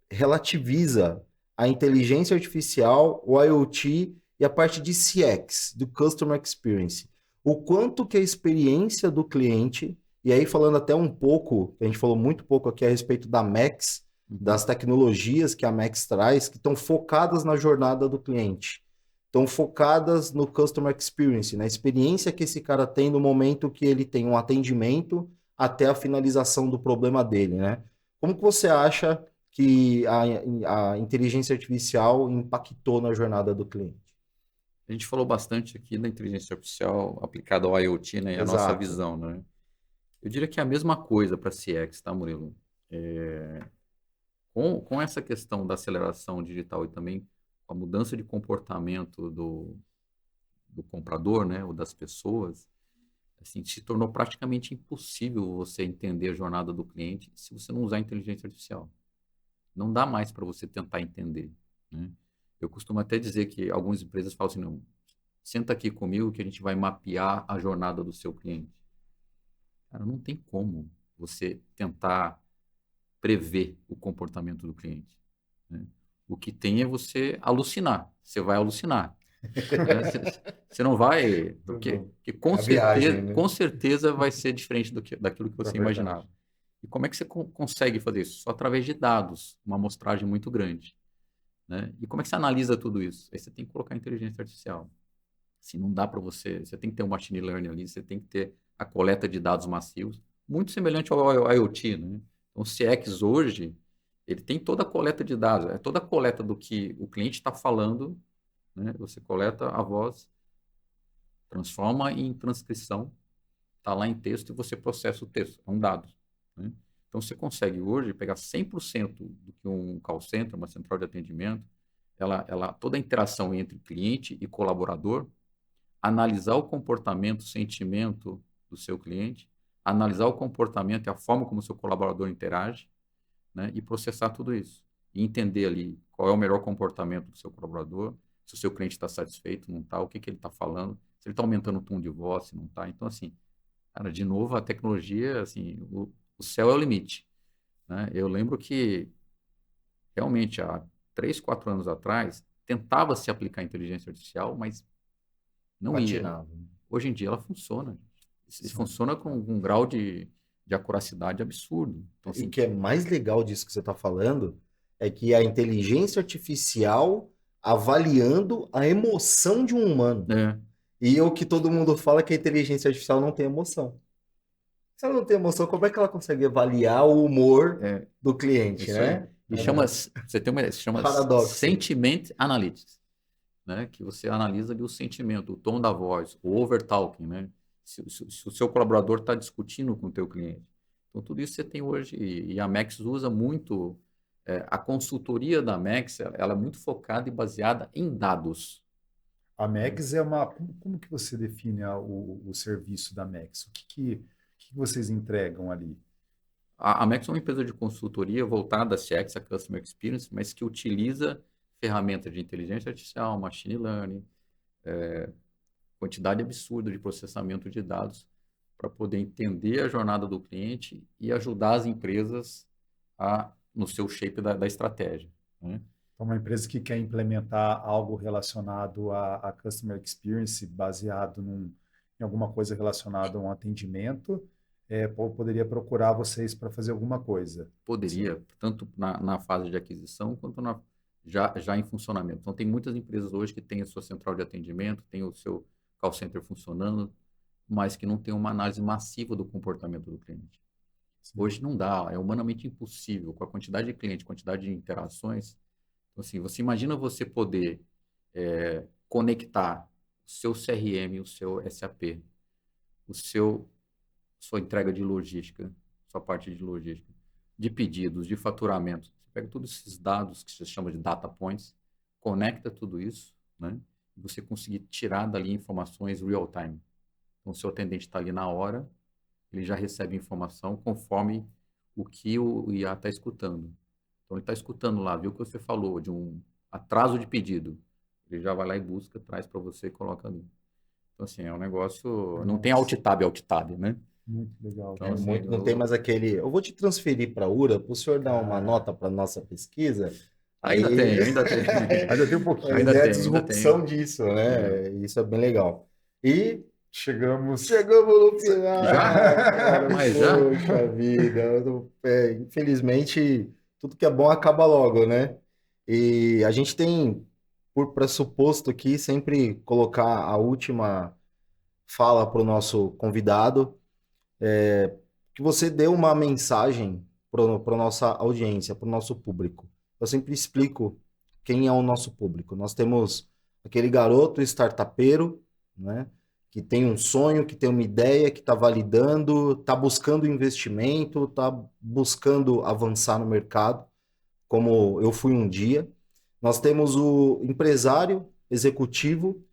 relativiza a inteligência artificial, o IoT e a parte de CX, do Customer Experience? O quanto que a experiência do cliente, e aí falando até um pouco, a gente falou muito pouco aqui a respeito da Max, das tecnologias que a Max traz, que estão focadas na jornada do cliente, estão focadas no Customer Experience, na experiência que esse cara tem no momento que ele tem um atendimento até a finalização do problema dele, né? Como que você acha que a inteligência artificial impactou na jornada do cliente? A gente falou bastante aqui da inteligência artificial aplicada ao IoT, né, e a nossa Exato. visão, né? Eu diria que é a mesma coisa para CX, tá, Murilo? Com essa questão da aceleração digital e também com a mudança de comportamento do comprador, né, ou das pessoas, assim, se tornou praticamente impossível você entender a jornada do cliente se você não usar inteligência artificial. Não dá mais para você tentar entender, né? Eu costumo até dizer que algumas empresas falam assim, não, senta aqui comigo que a gente vai mapear a jornada do seu cliente. Cara, não tem como você tentar prever o comportamento do cliente, né? O que tem é você alucinar. Você vai alucinar, né? Você não vai, porque É a viagem, né? com certeza vai ser diferente daquilo que É você verdade. imaginava. E como é que você consegue fazer isso? Só através de dados, uma amostragem muito grande, né? E como é que você analisa tudo isso? Aí você tem que colocar inteligência artificial. Assim, não dá para você tem que ter um machine learning ali, você tem que ter a coleta de dados massivos, muito semelhante ao IoT, né? Então, o CX hoje, ele tem toda a coleta de dados, é toda a coleta do que o cliente está falando, né? Você coleta a voz, transforma em transcrição, está lá em texto e você processa o texto, é um dado, né? Então, você consegue hoje pegar 100% do que um call center, uma central de atendimento, toda a interação entre cliente e colaborador, analisar o comportamento, o sentimento do seu cliente, analisar o comportamento e a forma como o seu colaborador interage, né, e processar tudo isso. E entender ali qual é o melhor comportamento do seu colaborador, se o seu cliente está satisfeito, não está, o que ele está falando, se ele está aumentando o tom de voz, se não está. Então, assim, cara, de novo, a tecnologia, assim, o céu é o limite, né? Eu lembro que, realmente, há 3, 4 anos atrás, tentava se aplicar inteligência artificial, mas não ia. Patinava. Hoje em dia ela funciona. E Sim. funciona com um grau de acuracidade absurdo. Então, E o assim, que é mais legal disso que você está falando é que a inteligência artificial avaliando a emoção de um humano. é, E o que todo mundo fala é que a inteligência artificial não tem emoção. Se ela não tem emoção, como é que ela consegue avaliar o humor é do cliente, isso aí. né? E chama, você tem uma ideia, se chama Paradoxo. Sentiment Analytics, né? Que você analisa ali o sentimento, o tom da voz, o overtalking, né? Se o seu colaborador está discutindo com o teu cliente. Então, tudo isso você tem hoje. E a Max usa muito. A consultoria da Max, ela é muito focada e baseada em dados. A Max é uma. Como que você define o serviço da Max? O que vocês entregam ali? A Max é uma empresa de consultoria voltada a CX, a Customer Experience, mas que utiliza ferramentas de inteligência artificial, machine learning, quantidade absurda de processamento de dados para poder entender a jornada do cliente e ajudar as empresas no seu shape da estratégia, né? Então, uma empresa que quer implementar algo relacionado a Customer Experience, baseado em alguma coisa relacionada a um atendimento, poderia procurar vocês para fazer alguma coisa. Poderia, tanto na fase de aquisição quanto já em funcionamento. Então, tem muitas empresas hoje que têm a sua central de atendimento, tem o seu call center funcionando, mas que não tem uma análise massiva do comportamento do cliente. Sim. Hoje não dá, é humanamente impossível, com a quantidade de clientes, quantidade de interações. Então, assim, você imagina você poder conectar o seu CRM, o seu SAP, sua entrega de logística, sua parte de logística, de pedidos, de faturamento. Você pega todos esses dados que se chama de data points, conecta tudo isso, né? E você conseguir tirar dali informações real time. Então, o seu atendente está ali na hora, ele já recebe informação conforme o que o IA está escutando. Então, ele está escutando lá, viu o que você falou, de um atraso de pedido. Ele já vai lá e busca, traz para você e coloca ali. Então, assim, é um negócio... Não tem alt-tab, né? Muito legal. Então, assim, Não tem mais aquele. Eu vou te transferir para a URA para o senhor dar uma nota para nossa pesquisa. Ainda Aí- tem, ainda tem. Ainda tem um pouquinho. Ainda Mas é a tem, ainda disrupção tem. disso, né? Isso é bem legal. E Chegamos. chegamos no final. Já? Cara, Mas já? poxa vida. Infelizmente, tudo que é bom acaba logo, né? E a gente tem, por pressuposto aqui, sempre colocar a última fala para o nosso convidado, que você dê uma mensagem para a nossa audiência, para o nosso público. Eu sempre explico quem é o nosso público. Nós temos aquele garoto startupeiro, né, que tem um sonho, que tem uma ideia, que está validando, está buscando investimento, está buscando avançar no mercado, como eu fui um dia. Nós temos o empresário executivo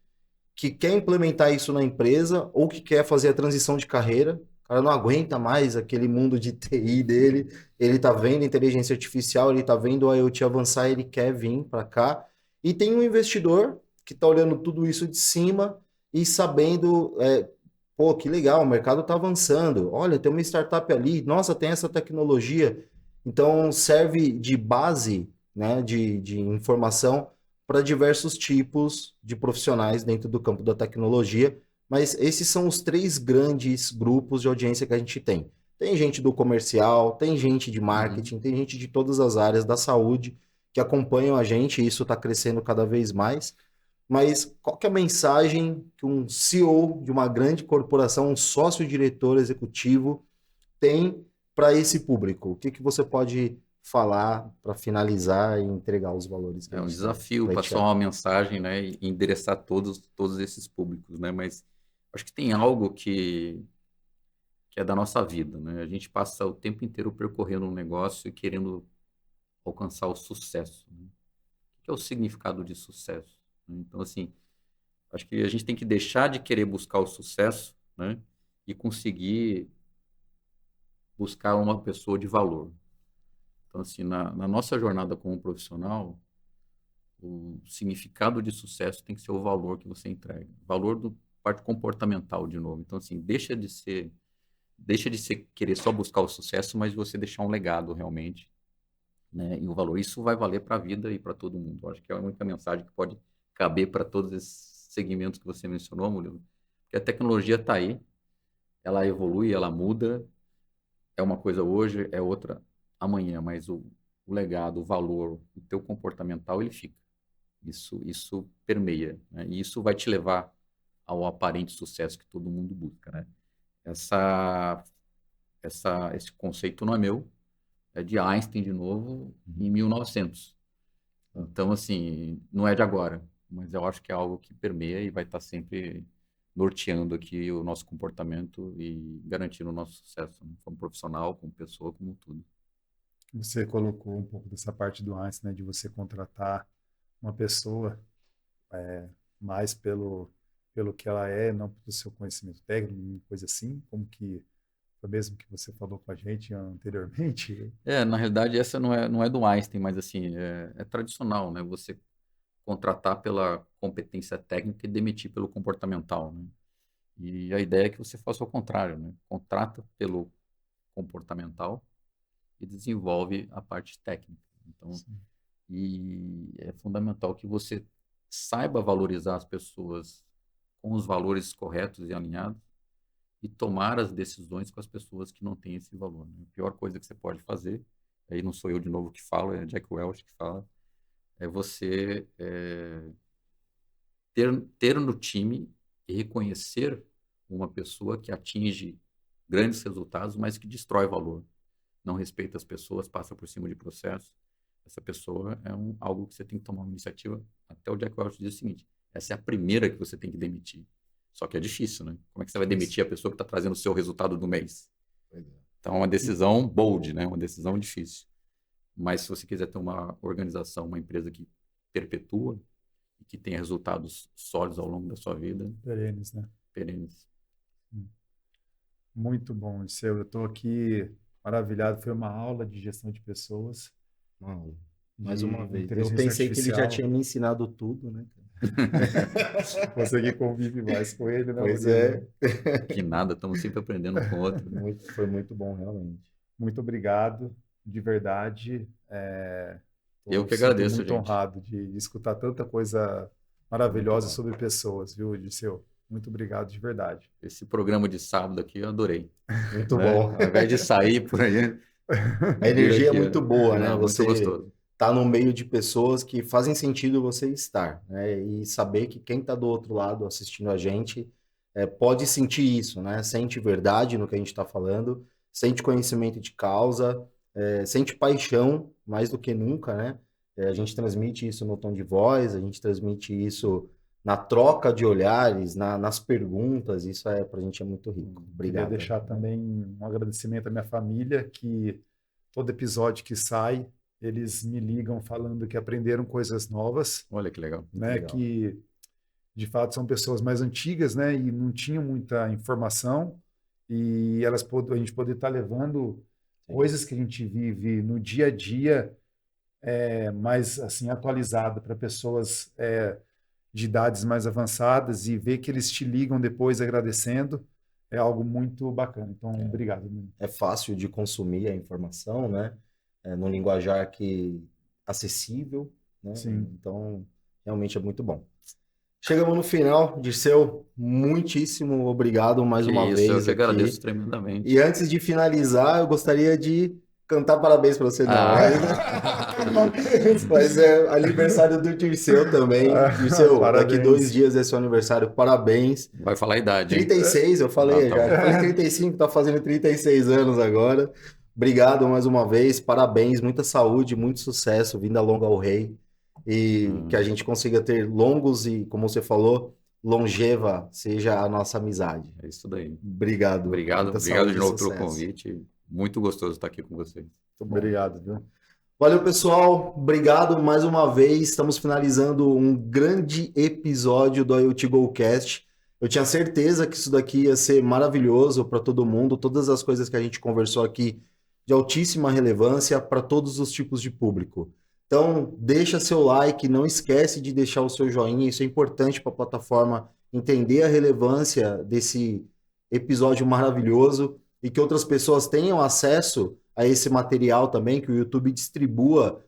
que quer implementar isso na empresa ou que quer fazer a transição de carreira. O cara não aguenta mais aquele mundo de TI dele. Ele está vendo inteligência artificial, ele está vendo a IoT avançar, ele quer vir para cá. E tem um investidor que está olhando tudo isso de cima e sabendo, pô, que legal, o mercado está avançando. Olha, tem uma startup ali, nossa, tem essa tecnologia. Então, serve de base, né, de informação para diversos tipos de profissionais dentro do campo da tecnologia, mas esses são os três grandes grupos de audiência que a gente tem. Tem gente do comercial, tem gente de marketing, tem gente de todas as áreas da saúde que acompanham a gente, e isso está crescendo cada vez mais. Mas qual que é a mensagem que um CEO de uma grande corporação, um sócio-diretor executivo, tem para esse público? O que que você pode falar para finalizar e entregar os valores que É a um gente desafio vai passar tirar? uma mensagem, né, e endereçar todos esses públicos, né? Mas acho que tem algo que é da nossa vida, né? A gente passa o tempo inteiro percorrendo um negócio e querendo alcançar o sucesso, né? O que é o significado de sucesso, né? Então, assim, acho que a gente tem que deixar de querer buscar o sucesso, né, e conseguir buscar uma pessoa de valor. Então, assim, na nossa jornada como profissional, o significado de sucesso tem que ser o valor que você entrega. Valor do parte comportamental, de novo. Então, assim, deixa de ser querer só buscar o sucesso, mas você deixar um legado realmente, né? E o valor. Isso vai valer para a vida e para todo mundo. Eu acho que é a única mensagem que pode caber para todos esses segmentos que você mencionou, Murilo. Porque a tecnologia está aí, ela evolui, ela muda. É uma coisa hoje, é outra amanhã, mas o legado, o valor, o teu comportamental, ele fica. Isso permeia, né? E isso vai te levar ao aparente sucesso que todo mundo busca, né? Esse conceito não é meu, é de Einstein de novo, em 1900. Então, assim, não é de agora, mas eu acho que é algo que permeia e vai estar sempre norteando aqui o nosso comportamento e garantindo o nosso sucesso, né? Como profissional, como pessoa, como tudo. Você colocou um pouco dessa parte do Einstein, né, de você contratar uma pessoa mais pelo que ela é, não pelo seu conhecimento técnico, coisa assim, como que foi mesmo que você falou com a gente anteriormente. Na realidade, essa não é do Einstein, mas assim, é tradicional, né? Você contratar pela competência técnica e demitir pelo comportamental, né? E a ideia é que você faça o contrário, né? Contrata pelo comportamental e desenvolve a parte técnica. Então, Sim. e é fundamental que você saiba valorizar as pessoas com os valores corretos e alinhados e tomar as decisões com as pessoas que não têm esse valor, né? A pior coisa que você pode fazer, aí não sou eu de novo que falo, é Jack Welch que fala, é você ter no time e reconhecer uma pessoa que atinge grandes resultados, mas que destrói valor, não respeita as pessoas, passa por cima de processos. Essa pessoa é algo que você tem que tomar uma iniciativa. Até o Jack Welch diz o seguinte: essa é a primeira que você tem que demitir. Só que é difícil, né? Como é que você vai demitir a pessoa que está trazendo o seu resultado do mês? Então é uma decisão bold, né? Uma decisão difícil. Mas se você quiser ter uma organização, uma empresa que perpetua e que tenha resultados sólidos ao longo da sua vida. Perenes, né? Perenes. Muito bom, Liceu. Eu estou aqui maravilhado. Foi uma aula de gestão de pessoas. Mais uma vez. Eu inteligência pensei que ele já artificial. tinha me ensinado tudo, né? Você que convive mais com ele, né? Pois Murilo? é. Que nada, estamos sempre aprendendo um com o outro. Foi muito bom, realmente. Muito obrigado, de verdade. Eu que Sinto agradeço, muito gente. honrado de escutar tanta coisa maravilhosa sobre pessoas, viu, Liceu? Muito obrigado, de verdade. Esse programa de sábado aqui eu adorei. Muito Né? bom. Ao invés de sair por aí. A energia é aqui, muito boa, né? Não, Você muito gostoso. tá no meio de pessoas que fazem sentido você estar, né? E saber que quem tá do outro lado assistindo a gente pode sentir isso, né? Sente verdade no que a gente está falando, sente conhecimento de causa, sente paixão mais do que nunca, né? A gente transmite isso no tom de voz, a gente transmite isso na troca de olhares, nas perguntas, isso pra gente é muito rico. Obrigado. Queria deixar também um agradecimento à minha família, que todo episódio que sai, eles me ligam falando que aprenderam coisas novas, Olha que legal. né? legal. Que de fato são pessoas mais antigas, né? E não tinham muita informação, e a gente poder estar levando coisas que a gente vive no dia a dia mais assim atualizado para pessoas de idades mais avançadas, e ver que eles te ligam depois agradecendo é algo muito bacana. Então, obrigado. Menino. É fácil de consumir a informação, né? Num linguajar acessível, né? Sim. Então, realmente é muito bom. Chegamos no final, Dirceu, muitíssimo obrigado mais uma vez Eu que aqui. agradeço tremendamente. E antes de finalizar, eu gostaria de cantar parabéns para você, não. Mas é aniversário do Dirceu também. Dirceu, daqui 2 dias é seu aniversário, parabéns. Vai falar a idade, hein? 36, eu falei tá já. bom. Eu falei 35, tá fazendo 36 anos agora. Obrigado mais uma vez, parabéns, muita saúde, muito sucesso, vinda longa ao rei. E que a gente consiga ter longos e, como você falou, longeva seja a nossa amizade. É isso daí. Obrigado. Obrigado Muita de saúde e novo pelo sucesso. convite. Muito gostoso estar aqui com vocês. Muito bom. Obrigado, viu? Valeu, pessoal. Obrigado mais uma vez. Estamos finalizando um grande episódio do IoT GoCast. Eu tinha certeza que isso daqui ia ser maravilhoso para todo mundo. Todas as coisas que a gente conversou aqui de altíssima relevância para todos os tipos de público. Então, deixa seu like, não esquece de deixar o seu joinha. Isso é importante para a plataforma entender a relevância desse episódio maravilhoso e que outras pessoas tenham acesso a esse material também, que o YouTube distribua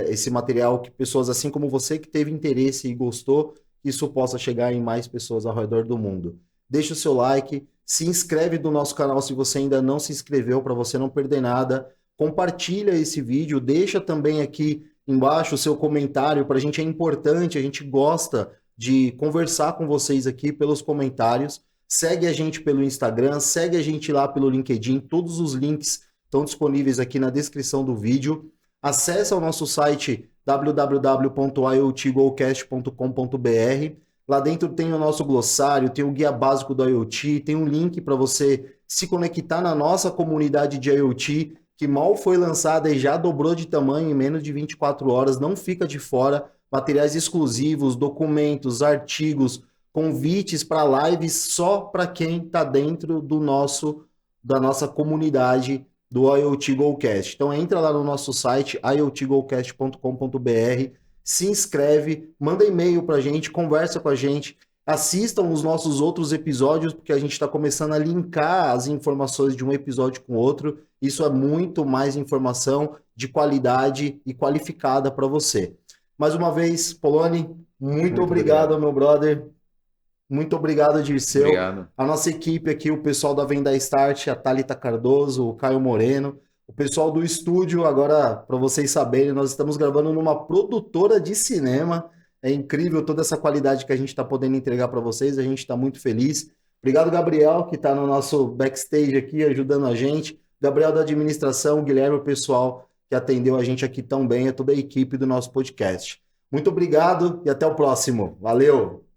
esse material, que pessoas assim como você que teve interesse e gostou, isso possa chegar em mais pessoas ao redor do mundo. Deixa o seu like, se inscreve no nosso canal se você ainda não se inscreveu, para você não perder nada, compartilha esse vídeo, deixa também aqui embaixo o seu comentário, para a gente é importante, a gente gosta de conversar com vocês aqui pelos comentários. Segue a gente pelo Instagram, segue a gente lá pelo LinkedIn, todos os links estão disponíveis aqui na descrição do vídeo. Acesse o nosso site www.iotgocast.com.br. Lá dentro tem o nosso glossário, tem o guia básico do IoT, tem um link para você se conectar na nossa comunidade de IoT, que mal foi lançada e já dobrou de tamanho em menos de 24 horas. Não fica de fora. Materiais exclusivos, documentos, artigos, convites para lives só para quem está dentro da nossa comunidade do IoT GoCast. Então entra lá no nosso site iotgocast.com.br, se inscreve, manda e-mail para a gente, conversa com a gente, assistam os nossos outros episódios, porque a gente está começando a linkar as informações de um episódio com o outro. Isso é muito mais informação de qualidade e qualificada para você. Mais uma vez, Poloni, muito obrigado, meu brother. Muito obrigado, Dirceu. Obrigado. A nossa equipe aqui, o pessoal da Venda Start, a Thalita Cardoso, o Caio Moreno, o pessoal do estúdio, agora, para vocês saberem, nós estamos gravando numa produtora de cinema. É incrível toda essa qualidade que a gente está podendo entregar para vocês, a gente está muito feliz. Obrigado, Gabriel, que está no nosso backstage aqui, ajudando a gente. Gabriel da administração, Guilherme, o pessoal que atendeu a gente aqui tão bem, é toda a equipe do nosso podcast. Muito obrigado e até o próximo. Valeu!